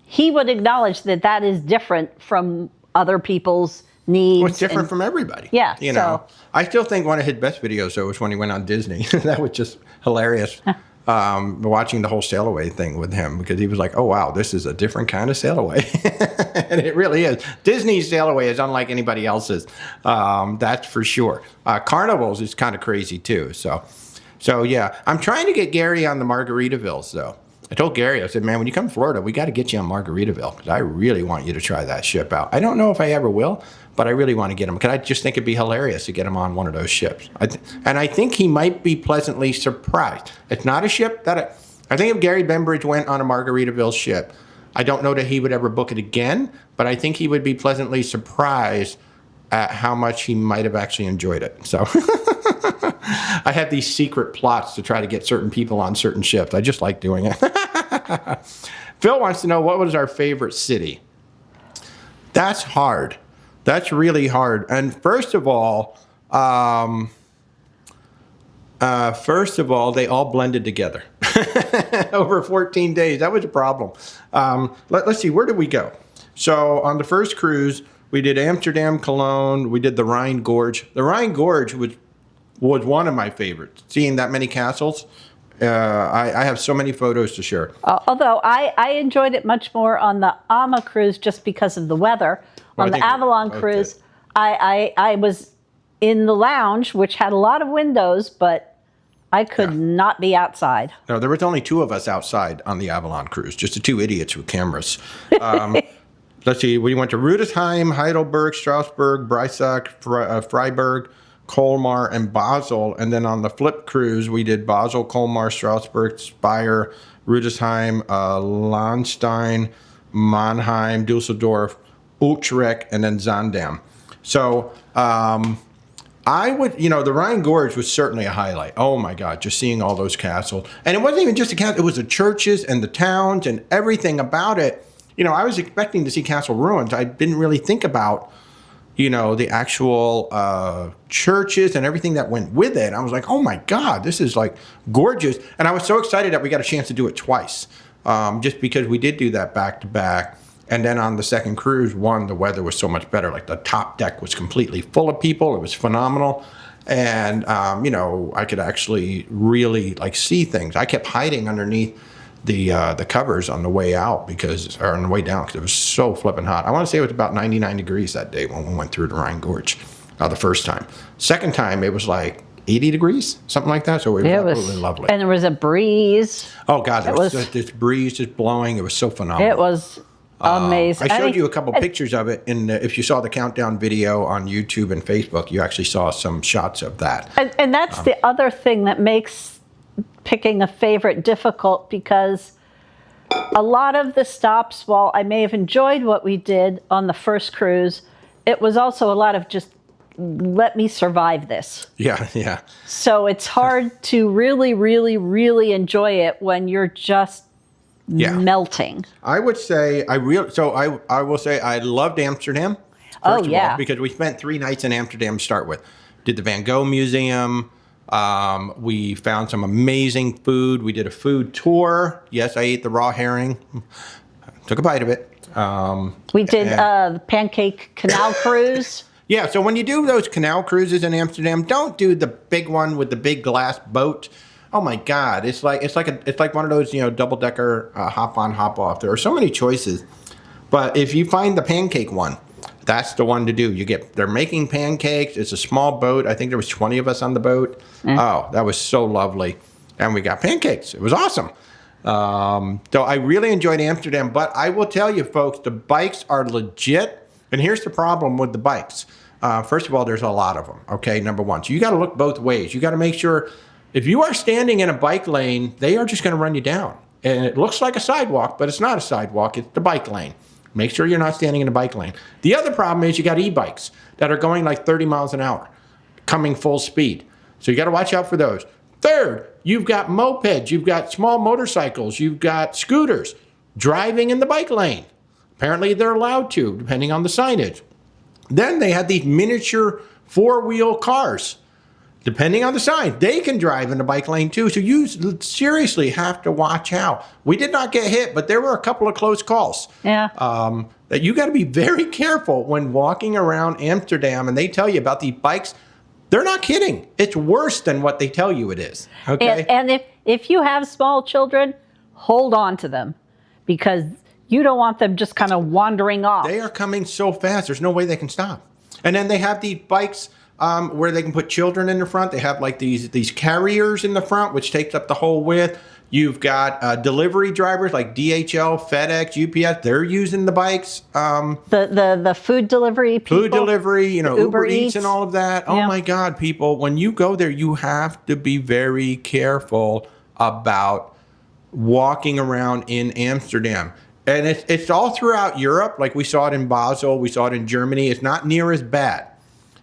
he would acknowledge that is different from other people's needs. Well, it's different from everybody. Yeah. You know, I still think one of his best videos, though, was when he went on Disney. That was just hilarious. Watching the whole sail away thing with him, because he was like, oh, wow, this is a different kind of sail away. And it really is. Disney's sail away is unlike anybody else's. That's for sure. Carnival's is kind of crazy, too. So, yeah, I'm trying to get Gary on the Margaritavilles, though. I told Gary, I said, man, when you come to Florida, we got to get you on Margaritaville, because I really want you to try that ship out. I don't know if I ever will, but I really want to get him, because I just think it'd be hilarious to get him on one of those ships. And I think he might be pleasantly surprised. It's not a ship that I think if Gary Bembridge went on a Margaritaville ship, I don't know that he would ever book it again, but I think he would be pleasantly surprised at how much he might have actually enjoyed it. So I have these secret plots to try to get certain people on certain ships. I just like doing it. Phil wants to know, what was our favorite city? That's hard. That's really hard. And first of all, they all blended together over 14 days. That was a problem. Let's see, where did we go? So on the first cruise, we did Amsterdam, Cologne. We did the Rhine Gorge. The Rhine Gorge was one of my favorites. Seeing that many castles, I have so many photos to share. Although I enjoyed it much more on the AMA cruise just because of the weather. On the Avalon cruise, I was in the lounge, which had a lot of windows, but I could not be outside. No, there was only 2 of us outside on the Avalon cruise, just the 2 idiots with cameras. Let's see, we went to Rudesheim, Heidelberg, Strasbourg, Breisach, Freiburg, Colmar, and Basel. And then on the flip cruise, we did Basel, Colmar, Strasbourg, Speyer, Rudesheim, Lahnstein, Mannheim, Dusseldorf, Utrecht, and then Zaandam. So I would, the Rhine Gorge was certainly a highlight. Oh my God, just seeing all those castles. And it wasn't even just the castle, it was the churches and the towns and everything about it. I was expecting to see castle ruins. I didn't really think about, the actual churches and everything that went with it. I was like, oh my God, this is like gorgeous. And I was so excited that we got a chance to do it twice, just because we did do that back to back. And then on the second cruise, the weather was so much better. Like the top deck was completely full of people. It was phenomenal. And, I could actually really like see things. I kept hiding underneath the covers on the way out or on the way down because it was so flipping hot. I want to say it was about 99 degrees that day when we went through the Rhine Gorge the first time. Second time, it was like 80 degrees, something like that. So it was absolutely lovely. And there was a breeze. Oh, God, there was this breeze just blowing. It was so phenomenal. It was amazing. I showed you a couple pictures of it. If you saw the countdown video on YouTube and Facebook, you actually saw some shots of that. And that's the other thing that makes picking a favorite difficult, because a lot of the stops, while I may have enjoyed what we did on the first cruise, it was also a lot of just let me survive this. Yeah. So it's hard to really, really, really enjoy it when you're just melting. I would say I will say I loved Amsterdam. First of all, because we spent 3 nights in Amsterdam to start with. Did the Van Gogh Museum. We found some amazing food. We did a food tour. Yes, I ate the raw herring. Took a bite of it. We did the pancake canal cruise. Yeah, so when you do those canal cruises in Amsterdam, don't do the big one with the big glass boat. Oh my God, it's like one of those double-decker hop on, hop off. There are so many choices, but if you find the pancake one, that's the one to do. They're making pancakes. It's a small boat. I think there was 20 of us on the boat. Oh, that was so lovely, and we got pancakes. It was awesome. So I really enjoyed Amsterdam, but I will tell you, folks, the bikes are legit. And here's the problem with the bikes. First of all, there's a lot of them. Okay, number one. So you got to look both ways. You got to make sure if you are standing in a bike lane, they are just going to run you down. And it looks like a sidewalk, but it's not a sidewalk. It's the bike lane. Make sure you're not standing in a bike lane. The other problem is you got e-bikes that are going like 30 miles an hour, coming full speed. So you got to watch out for those. Third, you've got mopeds, you've got small motorcycles, you've got scooters driving in the bike lane. Apparently they're allowed to, depending on the signage. Then they had these miniature 4-wheel cars. Depending on the sign, they can drive in the bike lane too. So you seriously have to watch out. We did not get hit, but there were a couple of close calls. Yeah. That you got to be very careful when walking around Amsterdam, and they tell you about these bikes. They're not kidding. It's worse than what they tell you it is. Okay. And if you have small children, hold on to them, because you don't want them just kind of wandering off. They are coming so fast. There's no way they can stop. And then they have these bikes where they can put children in the front. They have like these carriers in the front, which takes up the whole width. You've got delivery drivers like DHL, FedEx, UPS. They're using the bikes. The food delivery people. Food delivery, Uber Eats and all of that. Oh my God, people. When you go there, you have to be very careful about walking around in Amsterdam. And it's all throughout Europe. Like we saw it in Basel. We saw it in Germany. It's not near as bad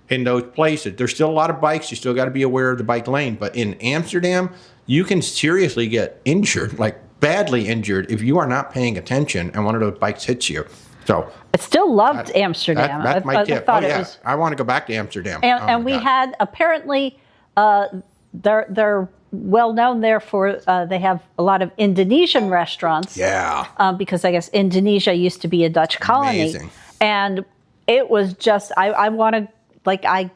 in those places. There's still a lot of bikes. You still got to be aware of the bike lane. But in Amsterdam, you can seriously get injured, like badly injured, if you are not paying attention and one of those bikes hits you. So I still loved Amsterdam. That's my tip. I want to go back to Amsterdam. And we had apparently they're well known there for they have a lot of Indonesian restaurants. Yeah. Because I guess Indonesia used to be a Dutch colony. Amazing. And it was just I want to. Like, I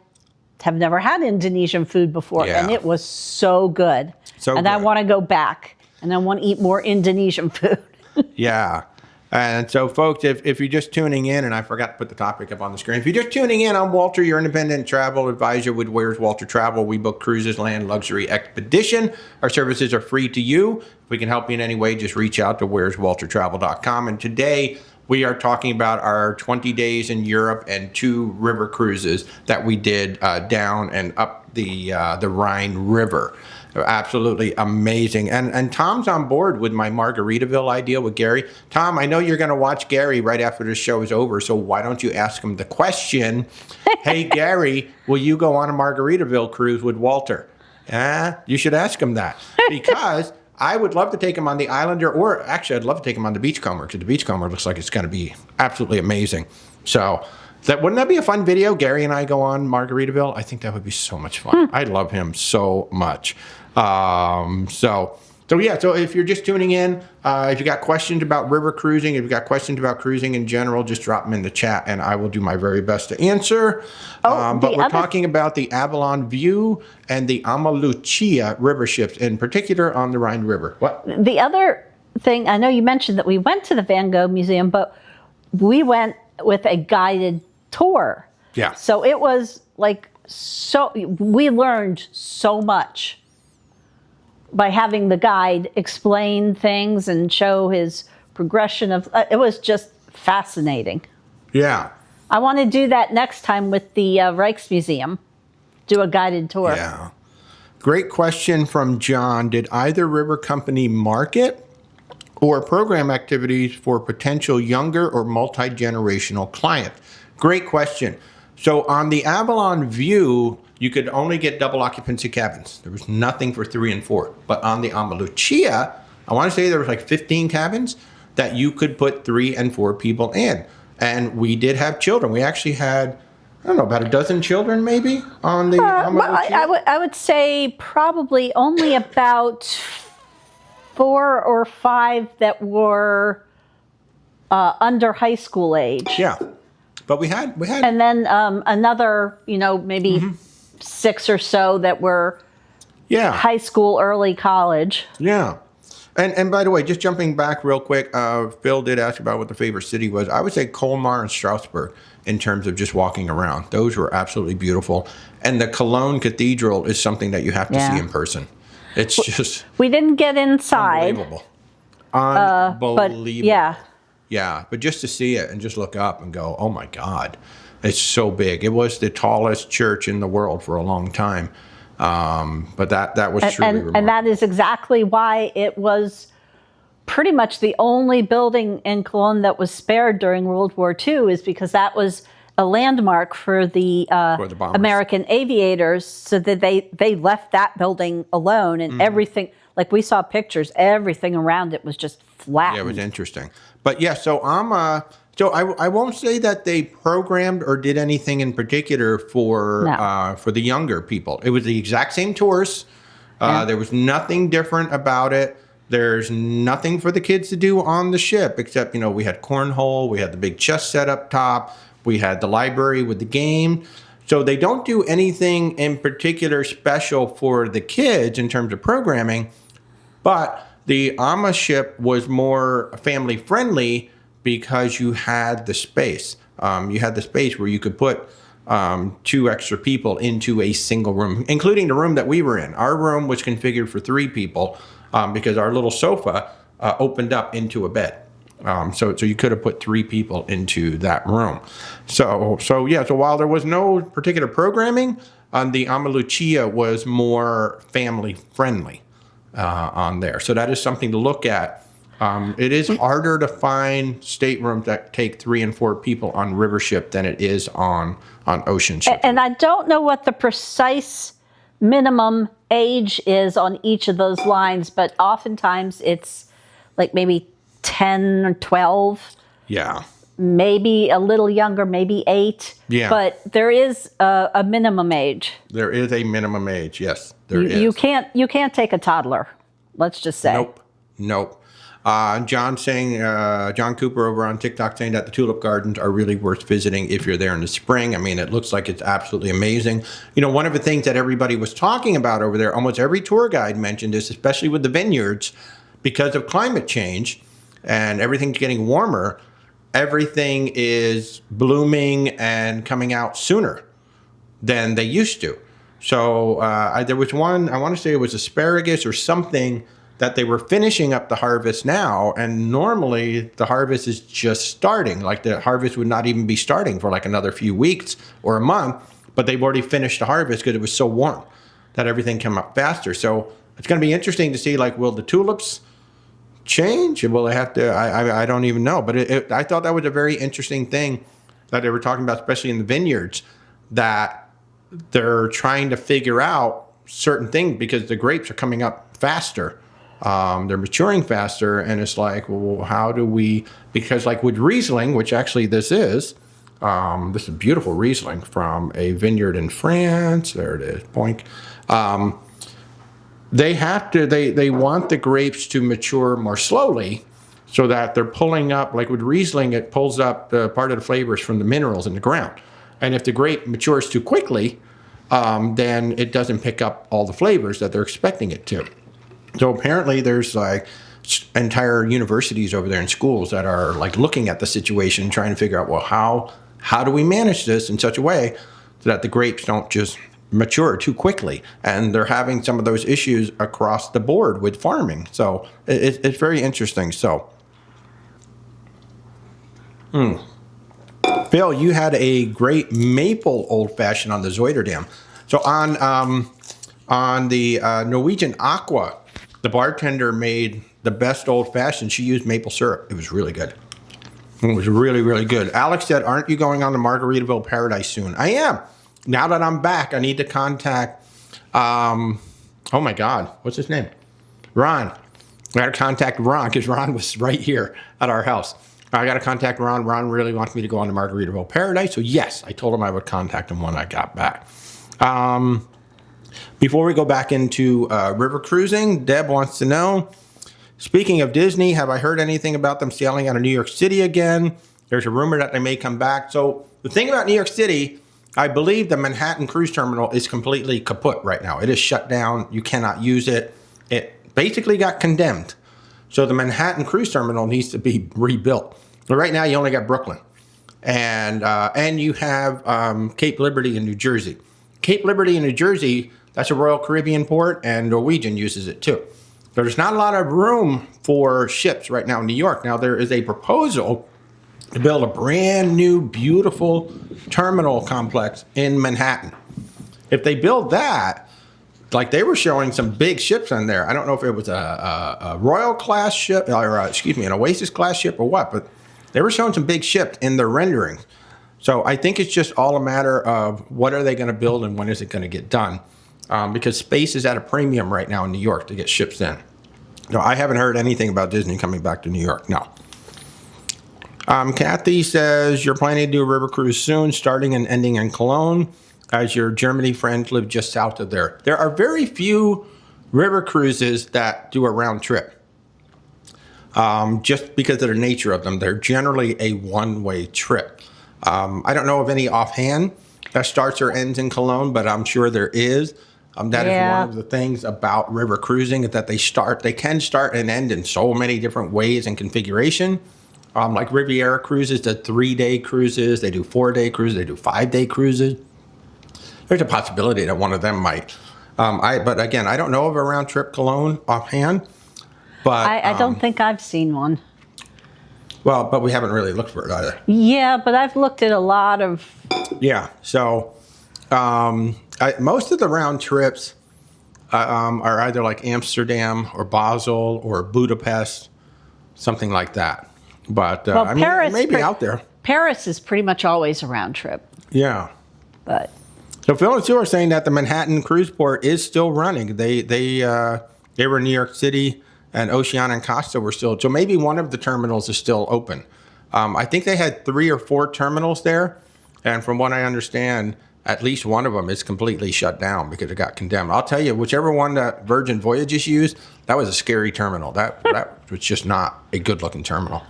have never had Indonesian food before, and it was so good. I want to go back, and I want to eat more Indonesian food. Yeah. And so, folks, if you're just tuning in, and I forgot to put the topic up on the screen. If you're just tuning in, I'm Walter, your independent travel advisor with Where's Walter Travel. We book cruises, land, luxury, expedition. Our services are free to you. If we can help you in any way, just reach out to where'swaltertravel.com. And today, we are talking about our 20 days in Europe and 2 river cruises that we did down and up the Rhine River. Absolutely amazing. And Tom's on board with my Margaritaville idea with Gary. Tom, I know you're going to watch Gary right after this show is over, so why don't you ask him the question, hey, Gary, will you go on a Margaritaville cruise with Walter? You should ask him that, because I would love to take him on the Islander, or actually I'd love to take him on the Beachcomber, because the Beachcomber looks like it's going to be absolutely amazing. So wouldn't that be a fun video? Gary and I go on Margaritaville. I think that would be so much fun. I love him so much. So if you're just tuning in, if you got questions about river cruising, if you got questions about cruising in general, just drop them in the chat and I will do my very best to answer. But we're talking about the Avalon View and the AMA Lucia river ships, in particular on the Rhine River. What? The other thing, I know you mentioned that we went to the Van Gogh Museum, but we went with a guided tour. Yeah. So it was like, we learned so much by having the guide explain things and show his progression of, it was just fascinating. Yeah. I want to do that next time with the Rijksmuseum, do a guided tour. Yeah. Great question from John. Did either river company market or program activities for potential younger or multi-generational clients? Great question. So on the Avalon View, you could only get double occupancy cabins. There was nothing for 3 and 4. But on the AMA Lucia, I want to say there was like 15 cabins that you could put 3 and 4 people in. And we did have children. We actually had, I don't know, about a dozen children maybe on the AMA Lucia. I would say probably only about 4 or 5 that were under high school age. Yeah. But we had, and then another, maybe 6 or so that were high school, early college. Yeah. And by the way, just jumping back real quick, Phil did ask about what the favorite city was. I would say Colmar and Strasbourg in terms of just walking around. Those were absolutely beautiful. And the Cologne Cathedral is something that you have to see in person. It's just... We didn't get inside. Unbelievable. Unbelievable. But yeah, but just to see it and just look up and go, oh my God, it's so big. It was the tallest church in the world for a long time. But that was truly remarkable. And that is exactly why it was pretty much the only building in Cologne that was spared during World War II, is because that was a landmark for the American aviators, so that they left that building alone, and everything, like we saw pictures, everything around it was just flat. Yeah, it was interesting. But yeah, so I won't say that they programmed or did anything in particular for the younger people. It was the exact same tours. There was nothing different about it. There's nothing for the kids to do on the ship except, we had cornhole, we had the big chess set up top, we had the library with the game. So they don't do anything in particular special for the kids in terms of programming, but the AMA ship was more family friendly because you had the space. You had the space where you could put 2 extra people into a single room, including the room that we were in. Our room was configured for 3 people because our little sofa opened up into a bed. So you could have put 3 people into that room. So while there was no particular programming, the AMA Lucia was more family friendly on there. So that is something to look at. It is harder to find staterooms that take 3 and 4 people on river ship than it is on ocean ship. And I don't know what the precise minimum age is on each of those lines, but oftentimes it's like maybe 10 or 12. Yeah. Maybe a little younger, maybe 8. Yeah. But there is a minimum age. There is a minimum age, yes. There is. You can't take a toddler, let's just say. Nope. John Cooper over on TikTok saying that the Tulip Gardens are really worth visiting if you're there in the spring. I mean, it looks like it's absolutely amazing. One of the things that everybody was talking about over there, almost every tour guide mentioned this, especially with the vineyards, because of climate change and everything's getting warmer, everything is blooming and coming out sooner than they used to. So there was one, I want to say it was asparagus or something, that they were finishing up the harvest now, and normally the harvest is just starting. Like the harvest would not even be starting for like another few weeks or a month, but they've already finished the harvest because it was so warm that everything came up faster. So it's going to be interesting to see, like, will the tulips change? Will they have to? I don't even know. But I thought that was a very interesting thing that they were talking about, especially in the vineyards, that they're trying to figure out certain things because the grapes are coming up faster They're maturing faster, and it's like, well, how do we? Because like with Riesling, which actually this is beautiful Riesling from a vineyard in France. There it is, boink. They want the grapes to mature more slowly, so that they're pulling up, like with Riesling, it pulls up the part of the flavors from the minerals in the ground. And if the grape matures too quickly, then it doesn't pick up all the flavors that they're expecting it to. So apparently there's like entire universities over there and schools that are like looking at the situation, trying to figure out, well, how do we manage this in such a way so that the grapes don't just mature too quickly? And they're having some of those issues across the board with farming. So it's very interesting. So, Phil, you had a great maple old fashioned on the Zuiderdam. So on the Norwegian Aqua, the bartender made the best old fashioned. She used maple syrup. It was really good. It was really, really good. Alex said, aren't you going on to Margaritaville Paradise soon? I am. Now that I'm back, I need to contact, oh my God, what's his name? Ron. I got to contact Ron because Ron was right here at our house. I got to contact Ron. Ron really wants me to go on to Margaritaville Paradise. So yes, I told him I would contact him when I got back. Before we go back into river cruising, Deb wants to know, speaking of Disney, have I heard anything about them sailing out of New York City again? There's a rumor that they may come back. So the thing about New York City, I believe the Manhattan Cruise Terminal is completely kaput right now. It is shut down. You cannot use it. It basically got condemned. So the Manhattan Cruise Terminal needs to be rebuilt. But right now you only got Brooklyn. And you have Cape Liberty in New Jersey. Cape Liberty in New Jersey, that's a Royal Caribbean port, and Norwegian uses it too. There's not a lot of room for ships right now in New York. Now there is a proposal to build a brand new, beautiful terminal complex in Manhattan. If they build that, like they were showing some big ships in there. I don't know if it was a Royal class ship or an Oasis class ship or what, but they were showing some big ships in their renderings. So I think it's just all a matter of what are they going to build and when is it going to get done. Because space is at a premium right now in New York to get ships in. No, I haven't heard anything about Disney coming back to New York, no. Kathy says, you're planning to do a river cruise soon, starting and ending in Cologne, as your Germany friends live just south of there. There are very few river cruises that do a round trip. Just because of the nature of them. They're generally a one-way trip. I don't know of any offhand that starts or ends in Cologne, but I'm sure there is. That is one of the things about river cruising, is that they can start and end in so many different ways and configuration. Like Riviera cruises, the 3-day cruises, they do 4-day cruises, they do 5-day cruises. There's a possibility that one of them might. But again, I don't know of a round trip Cologne offhand. But I don't think I've seen one. Well, but we haven't really looked for it either. Yeah, but I've looked at a lot of. Yeah, so most of the round trips are either like Amsterdam or Basel or Budapest, something like that. But well, Paris, maybe out there. Paris is pretty much always a round trip. Yeah. But so Phil and Sue are saying that the Manhattan Cruise Port is still running. They were in New York City, and Oceana and Costa were still. So maybe one of the terminals is still open. I think they had 3 or 4 terminals there, and from what I understand, at least one of them is completely shut down because it got condemned. I'll tell you, whichever one that Virgin Voyages used, that was a scary terminal. That was just not a good-looking terminal.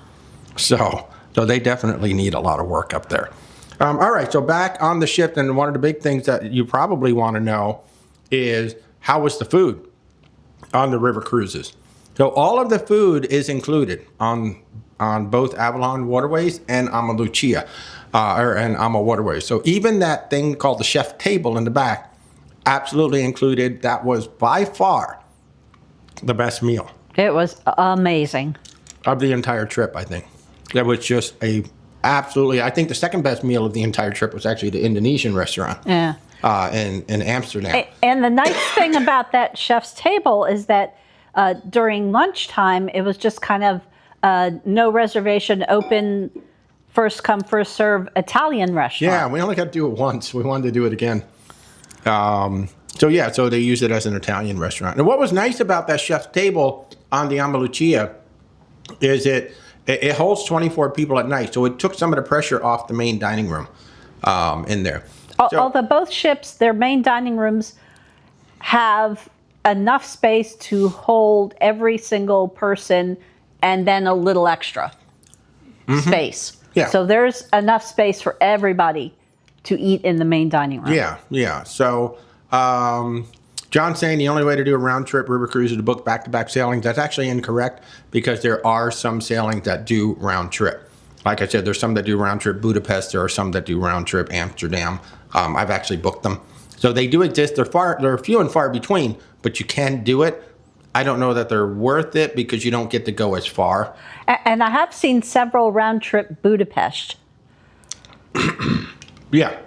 So they definitely need a lot of work up there. All right, so back on the ship, and one of the big things that you probably want to know is how was the food on the river cruises? So all of the food is included on both Avalon Waterways and AMA Lucia, and AMA Waterways. So even that thing called the chef table in the back, absolutely included. That was by far the best meal. It was amazing. Of the entire trip, I think. That was just absolutely, I think the second best meal of the entire trip was actually the Indonesian restaurant. Yeah. In Amsterdam. And the nice thing about that chef's table is that during lunchtime, it was just kind of no reservation, open, first come, first serve Italian restaurant. Yeah, we only got to do it once. We wanted to do it again. So yeah, so they use it as an Italian restaurant. And what was nice about that chef's table on the AMA Lucia is it holds 24 people at night. So it took some of the pressure off the main dining room in there. Although both ships, their main dining rooms have enough space to hold every single person and then a little extra space. Yeah. So there's enough space for everybody to eat in the main dining room. Yeah. So John's saying the only way to do a round trip river cruise is to book back-to-back sailings. That's actually incorrect because there are some sailings that do round trip. Like I said, there's some that do round trip Budapest. There are some that do round trip Amsterdam. I've actually booked them. So they do exist. They're few and far between, but you can do it. I don't know that they're worth it because you don't get to go as far. And I have seen several round trip Budapest. Yeah.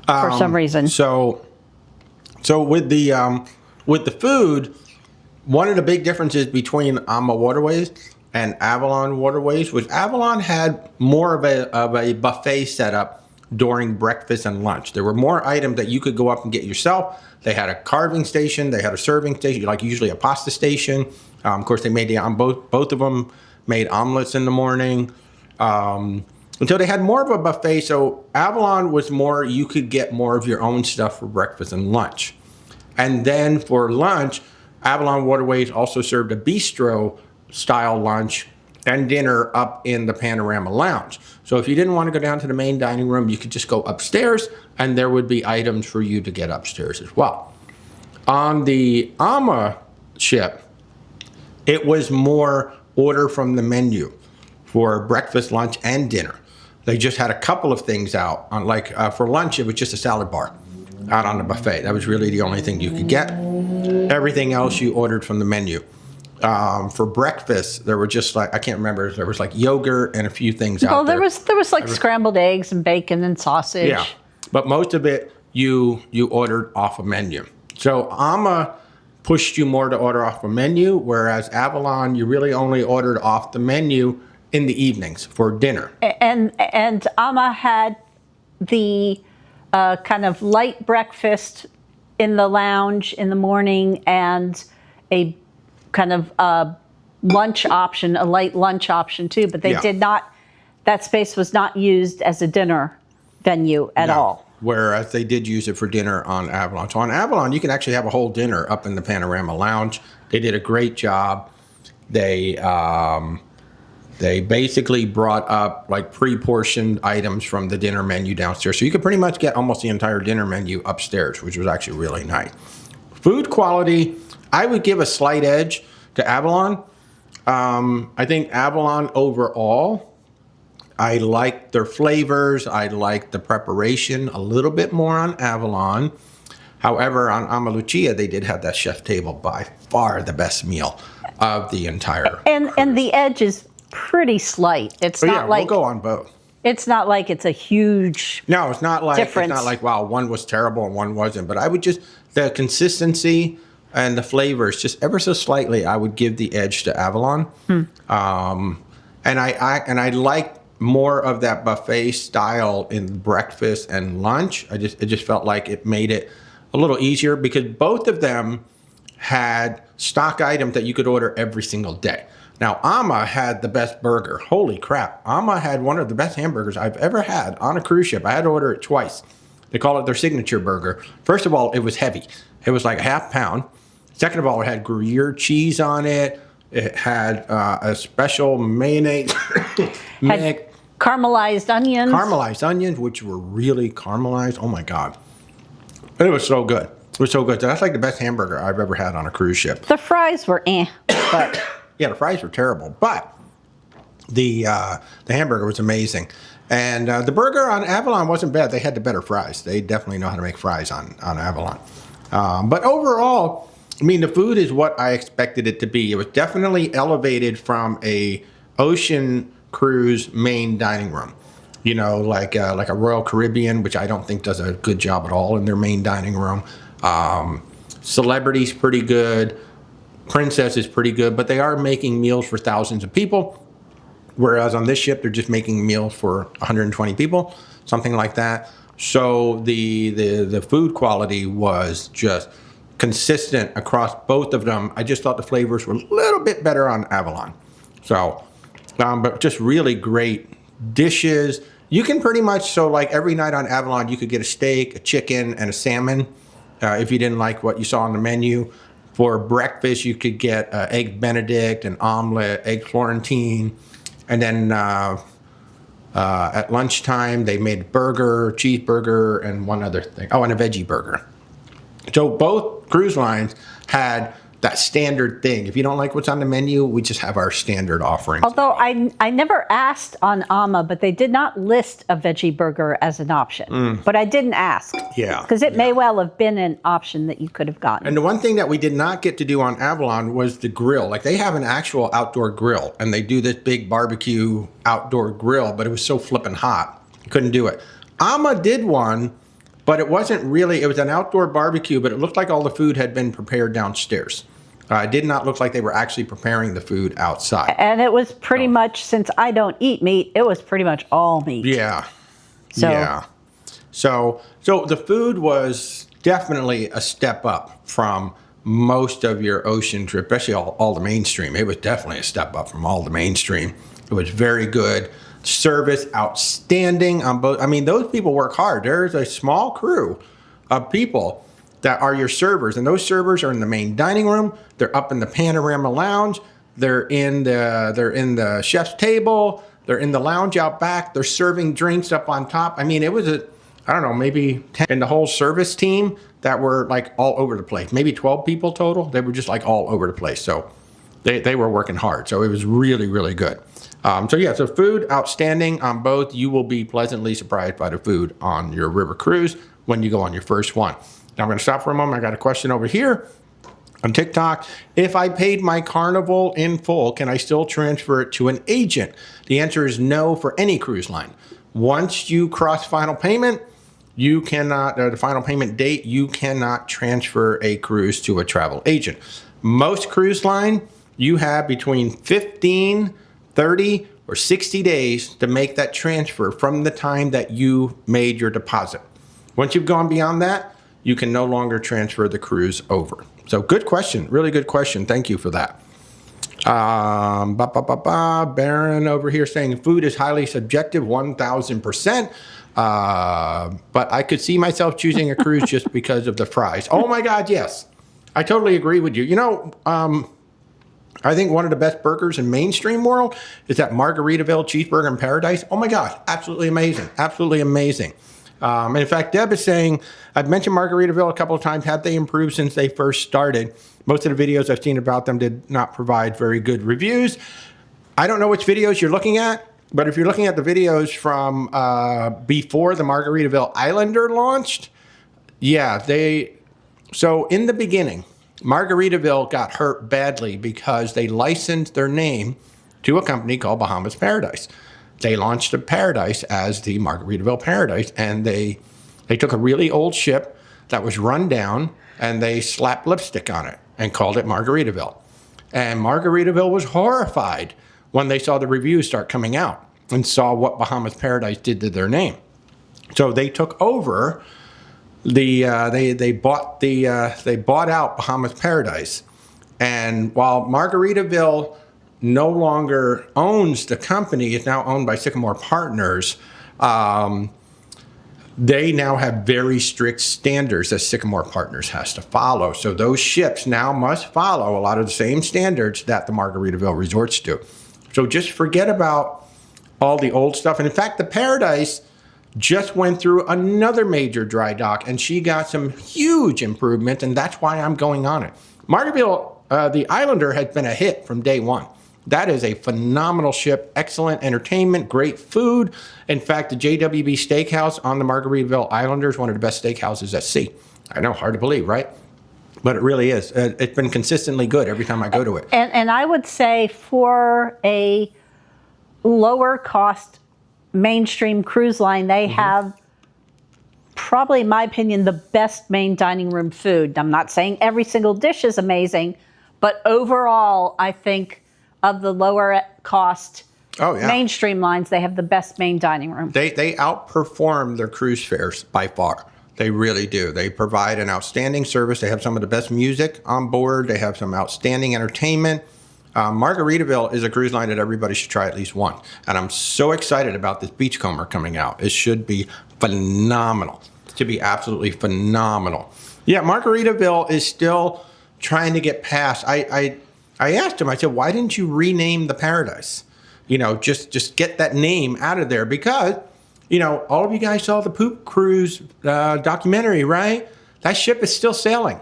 For some reason. So with the food, one of the big differences between AMA Waterways and Avalon Waterways was Avalon had more of a buffet setup during breakfast and lunch. There were more items that you could go up and get yourself. They had a carving station, they had a serving station, like usually a pasta station. Of course, they made both of them made omelets in the morning. Until they had more of a buffet, so Avalon was more, you could get more of your own stuff for breakfast and lunch. And then for lunch, Avalon Waterways also served a bistro style lunch and dinner up in the Panorama Lounge. So if you didn't want to go down to the main dining room, you could just go upstairs and there would be items for you to get upstairs as well. On the AMA ship, it was more order from the menu for breakfast, lunch, and dinner. They just had a couple of things out. For lunch, it was just a salad bar out on the buffet. That was really the only thing you could get. Everything else you ordered from the menu. For breakfast, there were just I can't remember, there was yogurt and a few things out there. Well, there was scrambled eggs and bacon and sausage. Yeah, but most of it you ordered off a menu. So AMA pushed you more to order off a menu, whereas Avalon, you really only ordered off the menu in the evenings for dinner. And AMA had the kind of light breakfast in the lounge in the morning and a kind of lunch option, a light lunch option too, but they did not, that space was not used as a dinner venue at all. Whereas they did use it for dinner on Avalon. So on Avalon, you can actually have a whole dinner up in the Panorama Lounge. They did a great job. They basically brought up pre-portioned items from the dinner menu downstairs. So you could pretty much get almost the entire dinner menu upstairs, which was actually really nice. Food quality, I would give a slight edge to Avalon. I think Avalon overall, I like their flavors. I like the preparation a little bit more on Avalon. However, on AMA Lucia, they did have that chef table, by far the best meal of the entire cruise. And the edge is pretty slight. It's not we'll go on both. It's not like it's a huge No, it's not like difference. It's not like, wow, one was terrible and one wasn't. But I would just, the consistency and the flavors, just ever so slightly, I would give the edge to Avalon. And I like more of that buffet style in breakfast and lunch. It just felt like it made it a little easier because both of them had stock items that you could order every single day. Now, AMA had the best burger. Holy crap. AMA had one of the best hamburgers I've ever had on a cruise ship. I had to order it twice. They call it their signature burger. First of all, it was heavy. It was like a half pound. Second of all, it had Gruyere cheese on it. It had a special mayonnaise. Had caramelized onions. Caramelized onions, which were really caramelized. Oh, my God. It was so good. It was so good. That's like the best hamburger I've ever had on a cruise ship. The fries were but... Yeah, the fries were terrible, but the hamburger was amazing. And the burger on Avalon wasn't bad. They had the better fries. They definitely know how to make fries on Avalon. But overall, I mean, the food is what I expected it to be. It was definitely elevated from a ocean cruise main dining room. You know, like a Royal Caribbean, which I don't think does a good job at all in their main dining room. Celebrity's pretty good. Princess is pretty good, but they are making meals for thousands of people. Whereas on this ship, they're just making meals for 120 people, something like that. So the food quality was just consistent across both of them. I just thought the flavors were a little bit better on Avalon. So, but just really great dishes. You can pretty much, so like every night on Avalon, you could get a steak, a chicken, and a salmon. If you didn't like what you saw on the menu. For breakfast, you could get egg Benedict, an omelet, egg Florentine. And then at lunchtime, they made burger, cheeseburger, and one other thing. Oh, and a veggie burger. So both cruise lines had that standard thing. If you don't like what's on the menu, we just have our standard offerings. Although I never asked on AMA, but they did not list a veggie burger as an option. But I didn't ask. Yeah. Because it may well have been an option that you could have gotten. And the one thing that we did not get to do on Avalon was the grill. Like they have an actual outdoor grill, and they do this big barbecue outdoor grill, but it was so flippin' hot. Couldn't do it. AMA did one, but it wasn't really, it was an outdoor barbecue, but it looked like all the food had been prepared downstairs. It did not look like they were actually preparing the food outside. And it was pretty much, since I don't eat meat, it was pretty much all meat. Yeah. Yeah. So the food was definitely a step up from most of your ocean trip, especially all the mainstream. It was definitely a step up from all the mainstream. It was very good. Service outstanding on both. I mean, those people work hard. There's a small crew of people that are your servers, and those servers are in the main dining room. They're up in the panorama lounge. They're in the chef's table. They're in the lounge out back. They're serving drinks up on top. I mean, it was I don't know, maybe 10 in the whole service team that were like all over the place. Maybe 12 people total. They were just like all over the place. So they were working hard. So it was really, really good. So food outstanding on both. You will be pleasantly surprised by the food on your river cruise when you go on your first one. Now I'm going to stop for a moment. I got a question over here on TikTok. If I paid my Carnival in full, can I still transfer it to an agent? The answer is no for any cruise line. Once you cross final payment, you cannot, the final payment date, you cannot transfer a cruise to a travel agent. Most cruise line, you have between 15, 30, or 60 days to make that transfer from the time that you made your deposit. Once you've gone beyond that, you can no longer transfer the cruise over. So good question, really good question. Thank you for that. Baron over here saying food is highly subjective, 1,000%. But I could see myself choosing a cruise just because of the fries. Oh my God, yes. I totally agree with you. You know, I think one of the best burgers in mainstream world is that Margaritaville Cheeseburger in Paradise. Oh my God, absolutely amazing, absolutely amazing. And in fact, Deb is saying, I've mentioned Margaritaville a couple of times. Have they improved since they first started? Most of the videos I've seen about them did not provide very good reviews. I don't know which videos you're looking at, but if you're looking at the videos from before the Margaritaville Islander launched, so in the beginning, Margaritaville got hurt badly because they licensed their name to a company called Bahamas Paradise. They launched the Paradise as the Margaritaville Paradise, and they took a really old ship that was run down, and they slapped lipstick on it and called it Margaritaville. And Margaritaville was horrified when they saw the reviews start coming out and saw what Bahamas Paradise did to their name. So they took over they bought out Bahamas Paradise, and while Margaritaville no longer owns the company, it's now owned by Sycamore Partners. They now have very strict standards that Sycamore Partners has to follow. So those ships now must follow a lot of the same standards that the Margaritaville resorts do. So just forget about all the old stuff. And in fact, the Paradise just went through another major dry dock, and she got some huge improvements, and that's why I'm going on it. Margaritaville, the Islander, has been a hit from day one. That is a phenomenal ship, excellent entertainment, great food. In fact, the JWB Steakhouse on the Margaritaville Islander is one of the best steakhouses at sea. I know, hard to believe, right? But it really is. It's been consistently good every time I go to it. And I would say for a lower cost mainstream cruise line, they have probably, in my opinion, the best main dining room food. I'm not saying every single dish is amazing, but overall, I think of the lower cost mainstream lines, they have the best main dining room. They outperform their cruise fares by far. They really do. They provide an outstanding service. They have some of the best music on board. They have some outstanding entertainment. Margaritaville is a cruise line that everybody should try at least once. And I'm so excited about this Beachcomber coming out. It should be phenomenal. It should be absolutely phenomenal. Yeah, Margaritaville is still trying to get past. I asked him, I said, why didn't you rename the Paradise? You know, just get that name out of there, because, you know, all of you guys saw the Poop Cruise documentary, right? That ship is still sailing.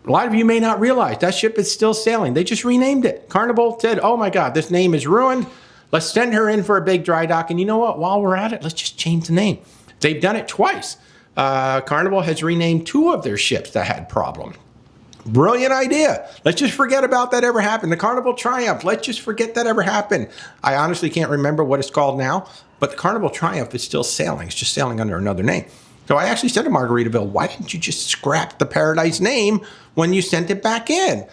A lot of you may not realize that ship is still sailing. They just renamed it. Carnival said, oh my God, this name is ruined. Let's send her in for a big dry dock. And you know what? While we're at it, let's just change the name. They've done it twice. Carnival has renamed 2 of their ships that had problems. Brilliant idea. Let's just forget about that ever happened. The Carnival Triumph, let's just forget that ever happened. I honestly can't remember what it's called now, but the Carnival Triumph is still sailing. It's just sailing under another name. So I actually said to Margaritaville, why didn't you just scrap the Paradise name when you sent it back in?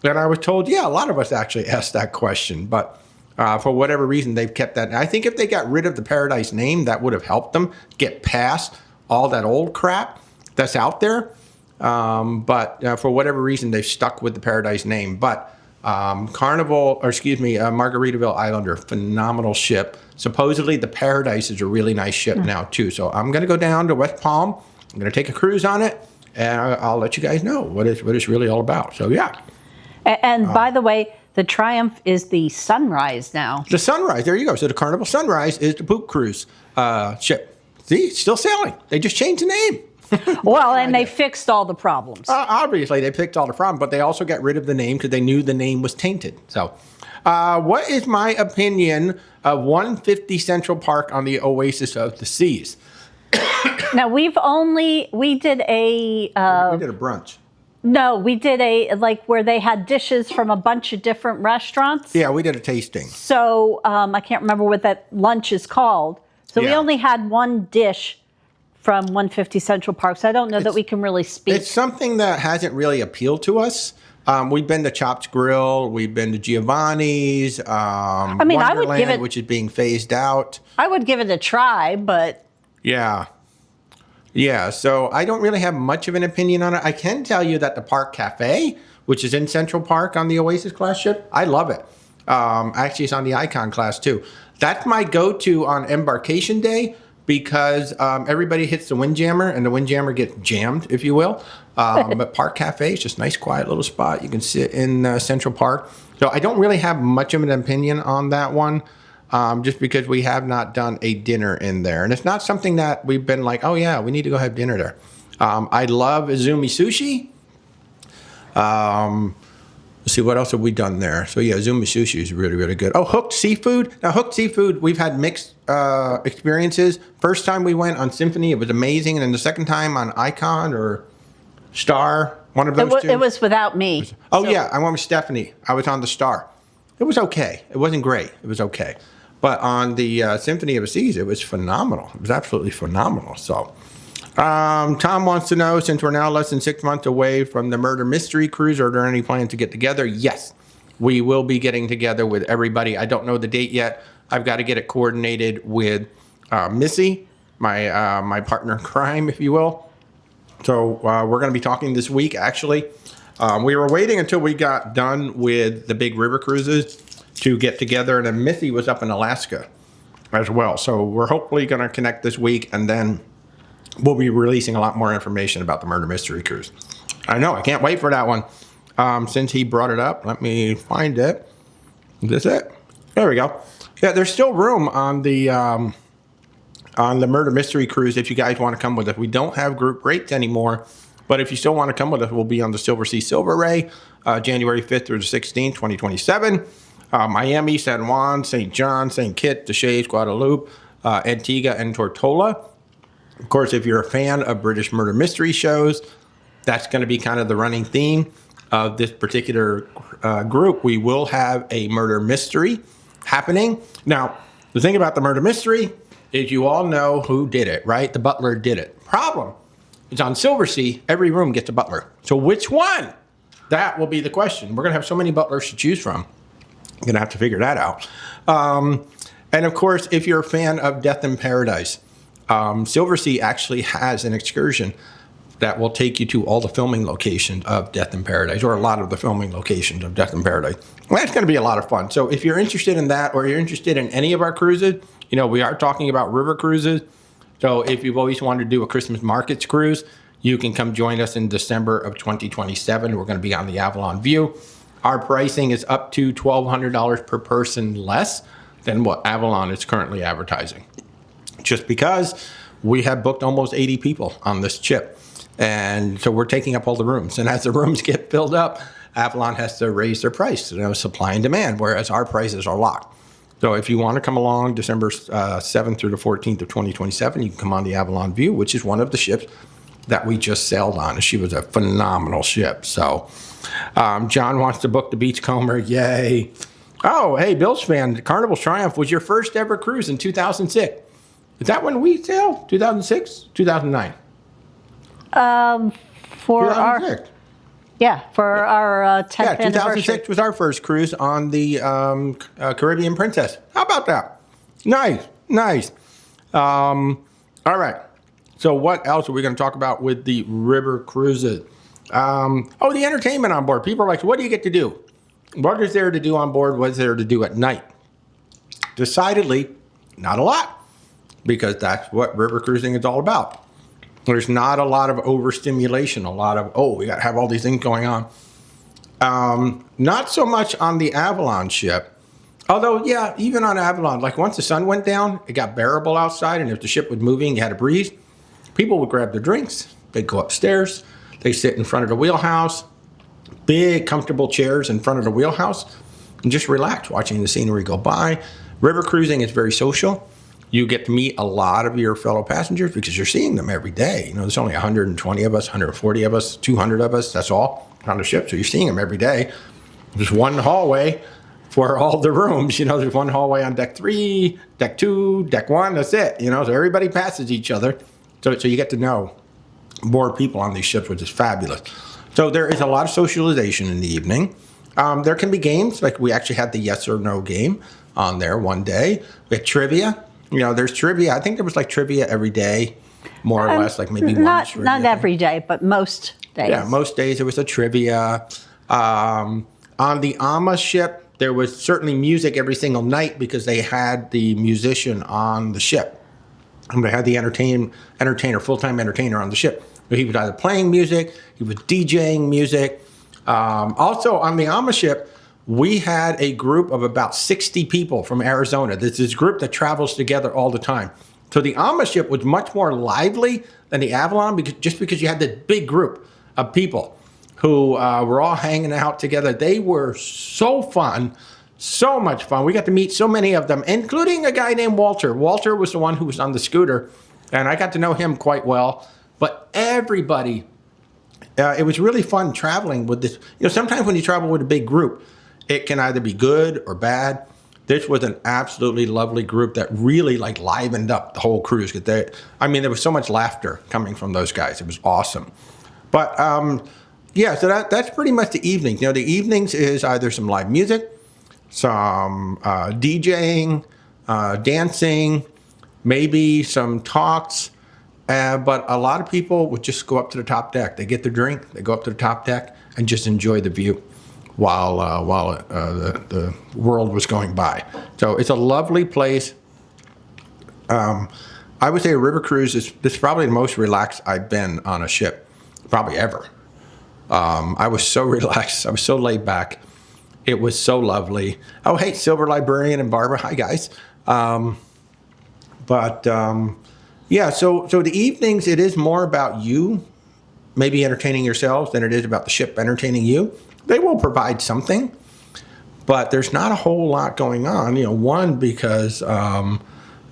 And I was told, yeah, a lot of us actually asked that question, but for whatever reason, they've kept that. And I think if they got rid of the Paradise name, that would have helped them get past all that old crap that's out there. But for whatever reason, they've stuck with the Paradise name. But Margaritaville Islander, phenomenal ship. Supposedly, the Paradise is a really nice ship now, too. So I'm going to go down to West Palm. I'm going to take a cruise on it, and I'll let you guys know what it's really all about. So, yeah. And by the way, the Triumph is the Sunrise now. The Sunrise, there you go. So the Carnival Sunrise is the Poop Cruise ship. See, it's still sailing. They just changed the name. Well, and they fixed all the problems. Obviously, they fixed all the problems, but they also got rid of the name because they knew the name was tainted. So, what is my opinion of 150 Central Park on the Oasis of the Seas? Now, we did a... we did a brunch. No, we did where they had dishes from a bunch of different restaurants. Yeah, we did a tasting. So, I can't remember what that lunch is called. So we only had one dish from 150 Central Park, so I don't know that we can really speak. It's something that hasn't really appealed to us. We've been to Chops Grill, we've been to Giovanni's, I would give it, which is being phased out. I would give it a try, but... Yeah, so I don't really have much of an opinion on it. I can tell you that the Park Cafe, which is in Central Park on the Oasis class ship, I love it. Actually, it's on the Icon class too. That's my go-to on embarkation day, because everybody hits the Windjammer, and the Windjammer gets jammed, if you will. But Park Cafe is just a nice, quiet little spot. You can sit in Central Park. So I don't really have much of an opinion on that one, just because we have not done a dinner in there. And it's not something that we've been like, oh, yeah, we need to go have dinner there. I love Izumi Sushi. Let's see, what else have we done there? So, yeah, Izumi Sushi is really, really good. Oh, Hooked Seafood. Now, Hooked Seafood, we've had mixed experiences. First time we went on Symphony, it was amazing. And then the second time on Icon or Star, one of those two. It was without me. Yeah, I went with Stephanie. I was on the Star. It was okay. It wasn't great. It was okay. But on the Symphony of the Seas, it was phenomenal. It was absolutely phenomenal. So, Tom wants to know, since we're now less than 6 months away from the Murder Mystery Cruise, are there any plans to get together? Yes, we will be getting together with everybody. I don't know the date yet. I've got to get it coordinated with Missy, my partner in crime, if you will. So we're going to be talking this week, actually. We were waiting until we got done with the big river cruises to get together, and then Missy was up in Alaska as well. So we're hopefully going to connect this week, and then we'll be releasing a lot more information about the Murder Mystery Cruise. I know, I can't wait for that one. Since he brought it up, let me find it. Is this it? There we go. Yeah, there's still room on the Murder Mystery Cruise if you guys want to come with us. We don't have group rates anymore, but if you still want to come with us, we'll be on the Silver Sea Silver Ray, January 5th through the 16th, 2027. Miami, San Juan, St. John, St. Kitts, Deschutes, Guadeloupe, Antigua, and Tortola. Of course, if you're a fan of British murder mystery shows, that's going to be kind of the running theme of this particular group. We will have a murder mystery happening. Now, the thing about the murder mystery is you all know who did it, right? The butler did it. Problem is, on Silver Sea, every room gets a butler. So which one? That will be the question. We're going to have so many butlers to choose from. Going to have to figure that out. And of course, if you're a fan of Death in Paradise, Silversea actually has an excursion that will take you to all the filming locations of Death in Paradise, or a lot of the filming locations of Death in Paradise. Well, that's going to be a lot of fun. So if you're interested in that, or you're interested in any of our cruises, you know, we are talking about river cruises. So if you've always wanted to do a Christmas markets cruise, you can come join us in December of 2027. We're going to be on the Avalon View. Our pricing is up to $1,200 per person less than what Avalon is currently advertising, just because we have booked almost 80 people on this ship. And so we're taking up all the rooms. And as the rooms get filled up, Avalon has to raise their price, you know, supply and demand, whereas our prices are locked. So if you want to come along December 7th through the 14th of 2027, you can come on the Avalon View, which is one of the ships that we just sailed on. She was a phenomenal ship. So John wants to book the Beachcomber. Yay. Oh, hey, Bills fan, Carnival's Triumph was your first ever cruise in 2006. Is that when we sailed? 2006? 2009? For 2006. For our 10th anniversary. 2006 was our first cruise on the Caribbean Princess. How about that? Nice. All right. So what else are we going to talk about with the river cruises? The entertainment on board. People are like, what do you get to do? What is there to do on board? What is there to do at night? Decidedly, not a lot, because that's what river cruising is all about. There's not a lot of overstimulation, a lot of, we got to have all these things going on. Not so much on the Avalon ship. Although, yeah, even on Avalon, like once the sun went down, it got bearable outside, and if the ship was moving, you had a breeze, people would grab their drinks, they'd go upstairs, they sit in front of the wheelhouse, big comfortable chairs in front of the wheelhouse, and just relax, watching the scenery go by. River cruising is very social. You get to meet a lot of your fellow passengers because you're seeing them every day. You know, there's only 120 of us, 140 of us, 200 of us, that's all on the ship. So you're seeing them every day. There's one hallway for all the rooms. You know, there's one hallway on deck 3, deck 2, deck 1, that's it. You know, so everybody passes each other. So you get to know more people on these ships, which is fabulous. So there is a lot of socialization in the evening. There can be games, like we actually had the yes or no game on there one day. We had trivia. You know, there's trivia. I think there was like trivia every day, more or less, like maybe one trivia. Not every day, but most days. Yeah, most days there was a trivia. On the AMA ship, there was certainly music every single night because they had the musician on the ship. And they had the entertainer, full-time entertainer on the ship. But he was either playing music, he was DJing music. Also on the AMA ship, we had a group of about 60 people from Arizona. There's this group that travels together all the time. So the AMA ship was much more lively than the Avalon because you had this big group of people who were all hanging out together. They were so fun, so much fun. We got to meet so many of them, including a guy named Walter. Walter was the one who was on the scooter, and I got to know him quite well. But everybody, it was really fun traveling with this. You know, sometimes when you travel with a big group, it can either be good or bad. This was an absolutely lovely group that really like livened up the whole cruise. There was so much laughter coming from those guys. It was awesome. But so that's pretty much the evenings. You know, the evenings is either some live music, some DJing, dancing, maybe some talks. But a lot of people would just go up to the top deck. They get their drink, they go up to the top deck and just enjoy the view while the world was going by. So it's a lovely place. I would say a river cruise is probably the most relaxed I've been on a ship, probably ever. I was so relaxed. I was so laid back. It was so lovely. Oh, hey, Silver Librarian and Barbara. Hi, guys. So the evenings, it is more about you maybe entertaining yourselves than it is about the ship entertaining you. They will provide something, but there's not a whole lot going on. You know, one, because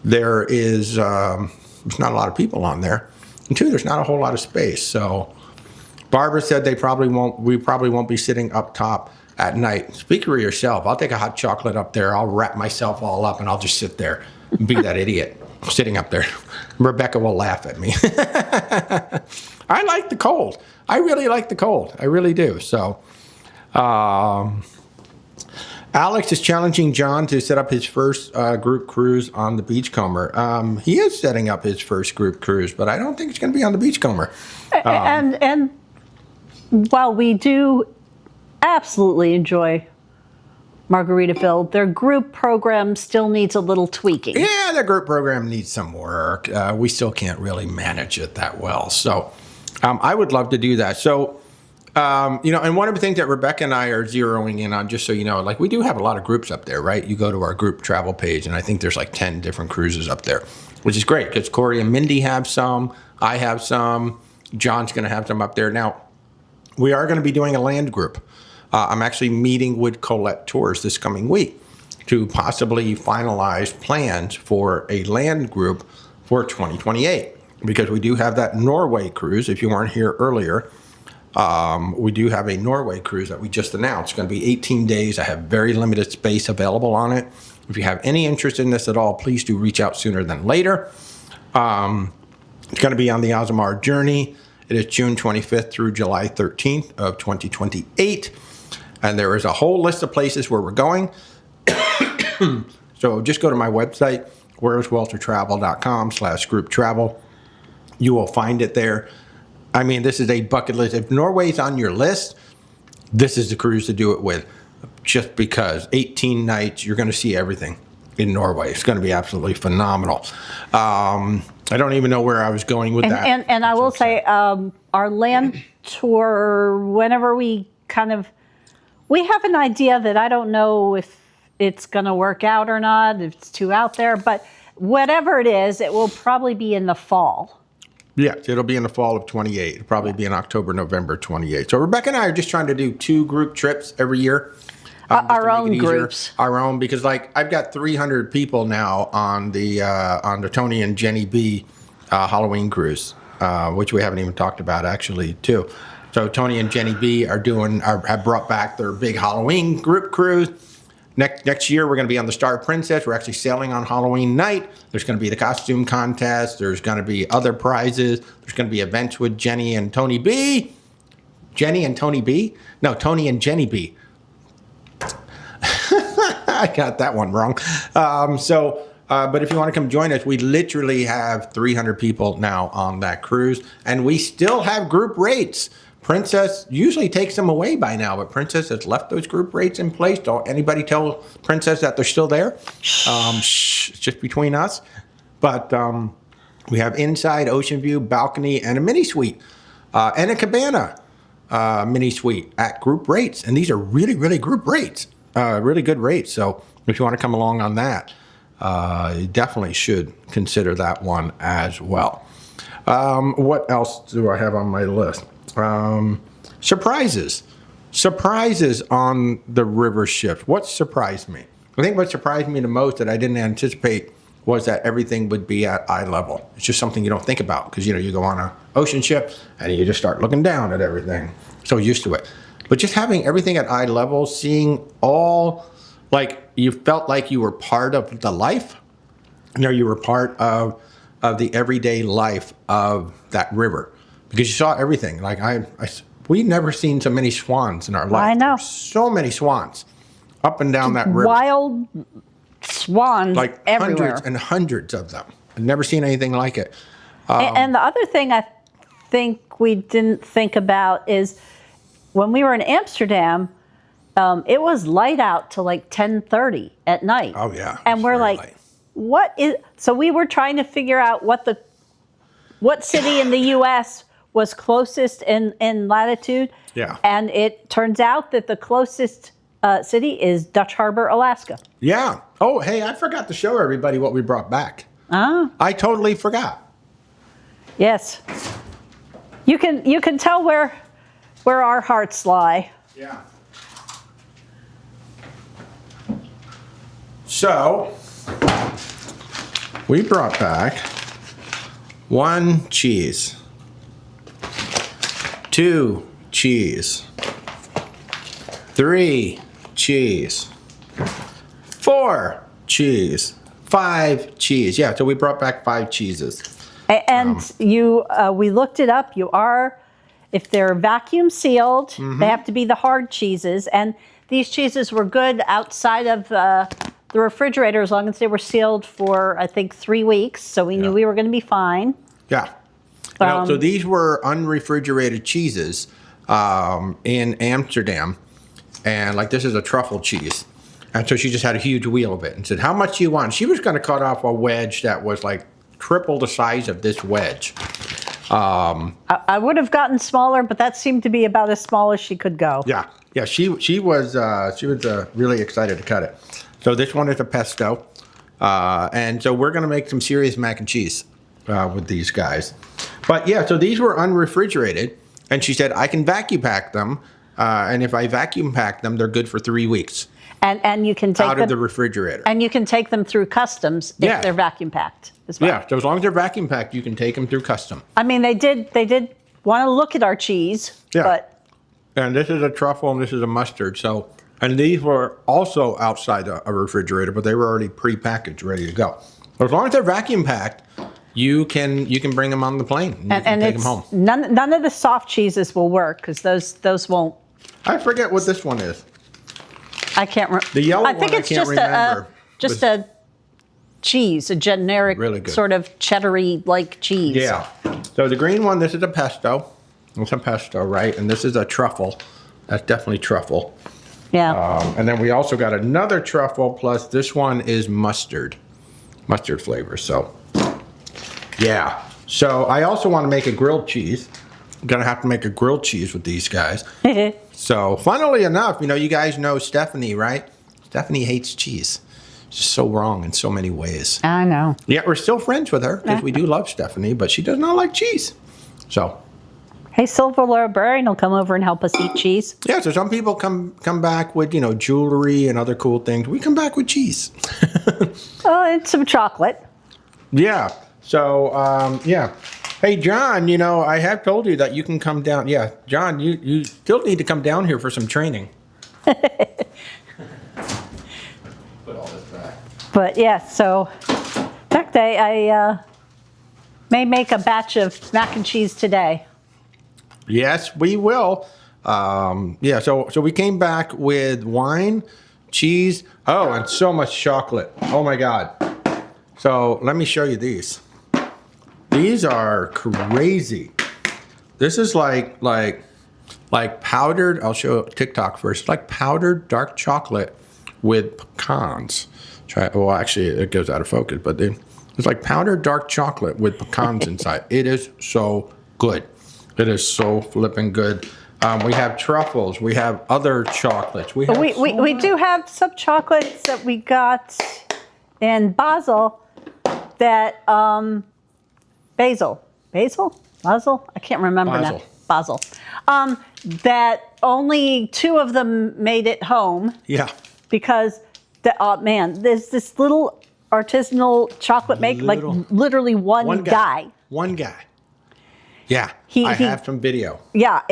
there is there's not a lot of people on there, and two, there's not a whole lot of space. So Barbara said we probably won't be sitting up top at night. Speak for yourself. I'll take a hot chocolate up there. I'll wrap myself all up, and I'll just sit there and be that idiot sitting up there. Rebecca will laugh at me. I like the cold. I really like the cold. I really do. So, Alex is challenging John to set up his first group cruise on the Beachcomber. He is setting up his first group cruise, but I don't think it's going to be on the Beachcomber. And while we do absolutely enjoy Margaritaville, their group program still needs a little tweaking. Yeah, their group program needs some work. We still can't really manage it that well. So I would love to do that. So, and one of the things that Rebecca and I are zeroing in on, just so you know, like we do have a lot of groups up there, right? You go to our group travel page, and I think there's like 10 different cruises up there, which is great because Corey and Mindy have some, I have some, John's going to have some up there. Now, we are going to be doing a land group. I'm actually meeting with Colette Tours this coming week to possibly finalize plans for a land group for 2028, because we do have that Norway cruise. If you weren't here earlier, we do have a Norway cruise that we just announced. It's going to be 18 days. I have very limited space available on it. If you have any interest in this at all, please do reach out sooner than later. It's going to be on the Azamar Journey. It is June 25th through July 13th of 2028. And there is a whole list of places where we're going. So just go to my website, where'swaltertravel.com/group travel. You will find it there. I mean, this is a bucket list. If Norway's on your list, this is the cruise to do it with. Just because 18 nights, you're going to see everything in Norway. It's going to be absolutely phenomenal. I don't even know where I was going with that. And I will say, our land tour, whenever we we have an idea that I don't know if it's going to work out or not, if it's too out there, but whatever it is, it will probably be in the fall. Yeah, it'll be in the fall of 28. It'll probably be in October, November 28. So Rebecca and I are just trying to do 2 group trips every year. Our own groups. Our own, because like I've got 300 people now on the Tony and Jenny B Halloween cruise, which we haven't even talked about actually too. So Tony and Jenny B have brought back their big Halloween group cruise. Next year, we're going to be on the Star Princess. We're actually sailing on Halloween night. There's going to be the costume contest. There's going to be other prizes. There's going to be events with Jenny and Tony B. Jenny and Tony B? No, Tony and Jenny B. I got that one wrong. But if you want to come join us, we literally have 300 people now on that cruise. And we still have group rates. Princess usually takes them away by now, but Princess has left those group rates in place. Don't anybody tell Princess that they're still there. Shh, it's just between us. But we have inside, ocean view, balcony, and a mini suite, and a cabana mini suite at group rates. And these are really, really group rates, really good rates. So if you want to come along on that, you definitely should consider that one as well. What else do I have on my list? Surprises on the river ships. What surprised me? I think what surprised me the most that I didn't anticipate was that everything would be at eye level. It's just something you don't think about because, you go on an ocean ship and you just start looking down at everything. So used to it. But just having everything at eye level, seeing all, like you felt like you were part of the life. You were part of the everyday life of that river. Because you saw everything. Like we've never seen so many swans in our life. I know. So many swans up and down that river. Wild swans like everywhere. Hundreds and hundreds of them. I've never seen anything like it. And the other thing I think we didn't think about is when we were in Amsterdam, it was light out till like 10:30 at night. Oh, yeah. And we're like, light. What is... So we were trying to figure out what city in the U.S. was closest in latitude. Yeah. And it turns out that the closest city is Dutch Harbor, Alaska. Yeah. Oh, hey, I forgot to show everybody what we brought back. I totally forgot. Yes. You can tell where our hearts lie. Yeah. So, we brought back 1 cheese, 2 cheese, 3 cheese, 4 cheese, 5 cheese. Yeah, so we brought back 5 cheeses. And we looked it up. If they're vacuum sealed, they have to be the hard cheeses. And these cheeses were good outside of the refrigerator as long as they were sealed for, I think, 3 weeks. So we knew we were going to be fine. Yeah. So these were unrefrigerated cheeses in Amsterdam. And like, this is a truffle cheese. And so she just had a huge wheel of it and said, how much do you want? She was going to cut off a wedge that was like triple the size of this wedge. I would have gotten smaller, but that seemed to be about as small as she could go. Yeah. Yeah, she was really excited to cut it. So this one is a pesto. And so we're going to make some serious mac and cheese with these guys. But yeah, so these were unrefrigerated. And she said, I can vacuum pack them. And if I vacuum pack them, they're good for 3 weeks. And you can take out of the refrigerator. And you can take them through customs if they're vacuum packed as well. Yeah, so as long as they're vacuum packed, you can take them through custom. I mean, they did want to look at our cheese. Yeah. But and this is a truffle and this is a mustard. So, and these were also outside a refrigerator, but they were already pre-packaged, ready to go. So as long as they're vacuum packed, you can bring them on the plane and take them home. None of the soft cheeses will work because those won't. I forget what this one is. I can't remember. The yellow one, I can't remember. Just a cheese, a generic really sort of cheddary-like cheese. Yeah. So the green one, this is a pesto. It's a pesto, right? And this is a truffle. That's definitely truffle. Yeah. And then we also got another truffle, plus this one is mustard flavor. So, yeah. So I also want to make a grilled cheese. I'm going to have to make a grilled cheese with these guys. So, funnily enough, you guys know Stephanie, right? Stephanie hates cheese. It's just so wrong in so many ways. I know. Yeah, we're still friends with her because we do love Stephanie, but she does not like cheese. So. Hey, Silver Librarian will come over and help us eat cheese. Yeah, so some people come back with, jewelry and other cool things. We come back with cheese. Oh, and some chocolate. Yeah. So, yeah. Hey, John, I have told you that you can come down. Yeah, John, you still need to come down here for some training. Put all this back. But, yeah, so that day I may make a batch of mac and cheese today. Yes, we will. Yeah, so we came back with wine, cheese, and so much chocolate. Oh, my God. So let me show you these. These are crazy. This is like powdered, I'll show TikTok first, like powdered dark chocolate with pecans. Well, actually, it goes out of focus, but it's like powdered dark chocolate with pecans inside. It is so good. It is so flipping good. We have truffles. We have other chocolates. We do have some chocolates that we got in Basel that... Basel? I can't remember now. Basel. That only 2 of them made it home. Yeah. Because, there's this little artisanal chocolate maker, like literally one guy. One guy. Yeah. I have some video. Yeah,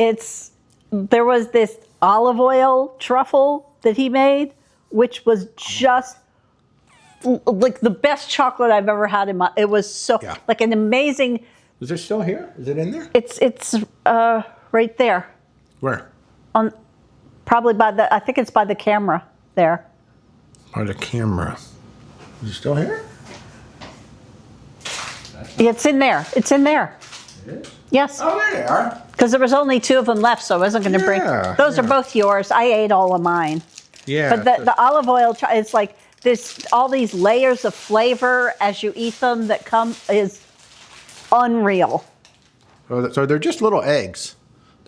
there was this olive oil truffle that he made, which was just like the best chocolate I've ever had it was like an amazing. Is it still here? Is it in there? It's right there. Where? Probably I think it's by the camera there. By the camera. Is it still here? It's in there. It's in there. It is? Yes. Oh, there they are. Because there was only 2 of them left, so I wasn't going to bring. Those are both yours. I ate all of mine. Yeah. But the olive oil, it's like all these layers of flavor as you eat them that is unreal. So they're just little eggs.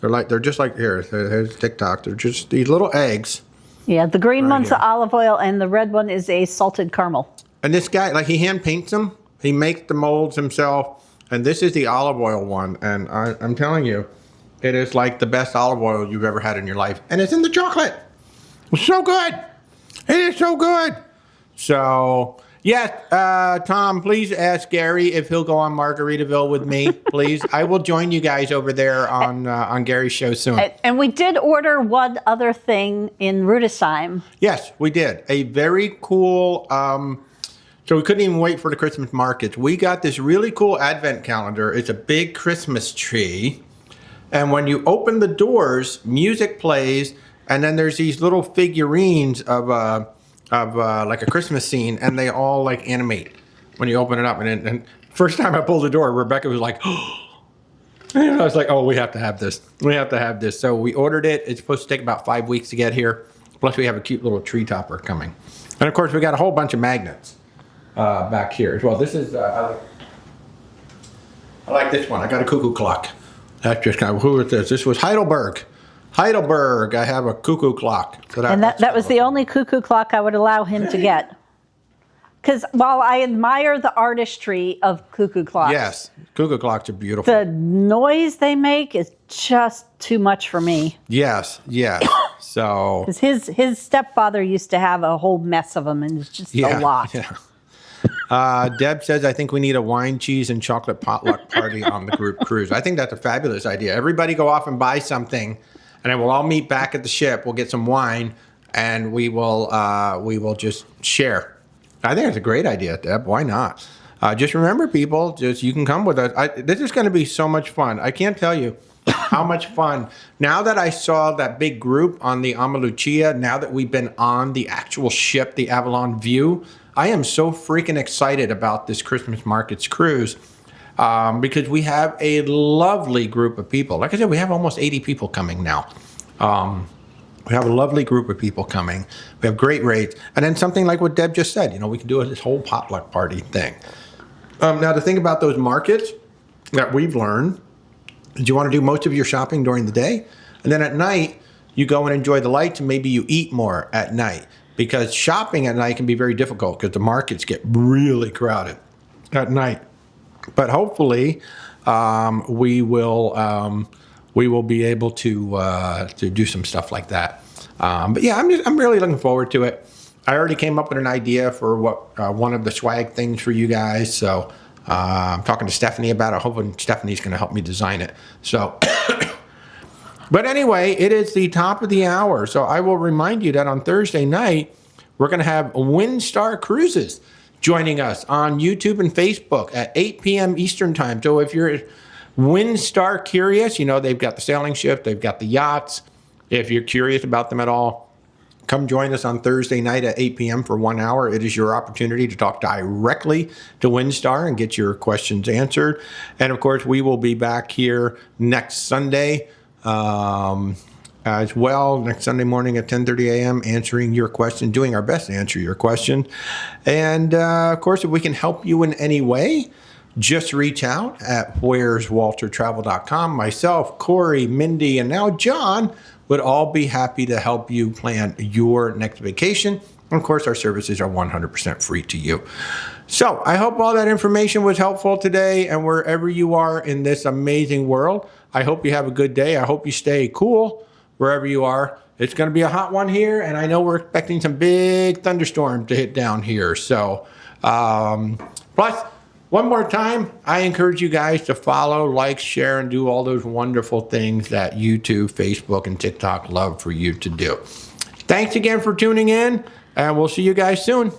They're just like here's TikTok. They're just these little eggs. Yeah, the green one's the olive oil, and the red one is a salted caramel. And this guy, he hand paints them. He makes the molds himself. And this is the olive oil one. And I'm telling you, it is like the best olive oil you've ever had in your life. And it's in the chocolate. It's so good. It is so good. So, yeah, Tom, please ask Gary if he'll go on Margaritaville with me, please. I will join you guys over there on Gary's show soon. And we did order one other thing in Rudesheim. Yes, we did. A very cool... So we couldn't even wait for the Christmas markets. We got this really cool advent calendar. It's a big Christmas tree. And when you open the doors, music plays And then there's these little figurines of like a Christmas scene, and they all like animate when you open it up. And first time I pulled the door, Rebecca was like, oh. And I was like, oh, we have to have this. We have to have this. So we ordered it. It's supposed to take about 5 weeks to get here. Plus we have a cute little tree topper coming. And of course we got a whole bunch of magnets back here as well. This is, I like this one. I got a cuckoo clock. That's just kind of, who is this? This was Heidelberg. Heidelberg. I have a cuckoo clock. So and that was the only cuckoo clock I would allow him to get. Because while I admire the artistry of cuckoo clocks. Yes, cuckoo clocks are beautiful. The noise they make is just too much for me. Yes. So. Because his stepfather used to have a whole mess of them, and it's just a lot. Yeah. Deb says, I think we need a wine, cheese, and chocolate potluck party on the group cruise. I think that's a fabulous idea. Everybody go off and buy something, and then we'll all meet back at the ship. We'll get some wine, and we will just share. I think it's a great idea, Deb. Why not? Just remember, people, you can come with us. This is going to be so much fun. I can't tell you how much fun. Now that I saw that big group on the AMA Lucia, now that we've been on the actual ship, the Avalon View, I am so freaking excited about this Christmas Markets cruise because we have a lovely group of people. Like I said, we have almost 80 people coming now. We have a lovely group of people coming. We have great rates. And then something like what Deb just said, we can do this whole potluck party thing. Now, the thing about those markets that we've learned is you want to do most of your shopping during the day. And then at night, you go and enjoy the lights, and maybe you eat more at night. Because shopping at night can be very difficult because the markets get really crowded at night. But hopefully, we will be able to do some stuff like that. But yeah, I'm really looking forward to it. I already came up with an idea for what one of the swag things for you guys. So I'm talking to Stephanie about it. Hoping Stephanie's going to help me design it. So, but anyway, it is the top of the hour. So I will remind you that on Thursday night, we're going to have Windstar Cruises joining us on YouTube and Facebook at 8 p.m. Eastern time. So if you're Windstar curious, they've got the sailing ship, they've got the yachts. If you're curious about them at all, come join us on Thursday night at 8 p.m. for 1 hour. It is your opportunity to talk directly to Windstar and get your questions answered. And of course, we will be back here next Sunday as well, next Sunday morning at 10:30 a.m. answering your question, doing our best to answer your question. And of course, if we can help you in any way, just reach out at where'swaltertravel.com. Myself, Corey, Mindy, and now John would all be happy to help you plan your next vacation. And of course, our services are 100% free to you. So I hope all that information was helpful today, and wherever you are in this amazing world, I hope you have a good day. I hope you stay cool wherever you are. It's going to be a hot one here, and I know we're expecting some big thunderstorms to hit down here. So, plus, one more time, I encourage you guys to follow, like, share, and do all those wonderful things that YouTube, Facebook, and TikTok love for you to do. Thanks again for tuning in, and we'll see you guys soon.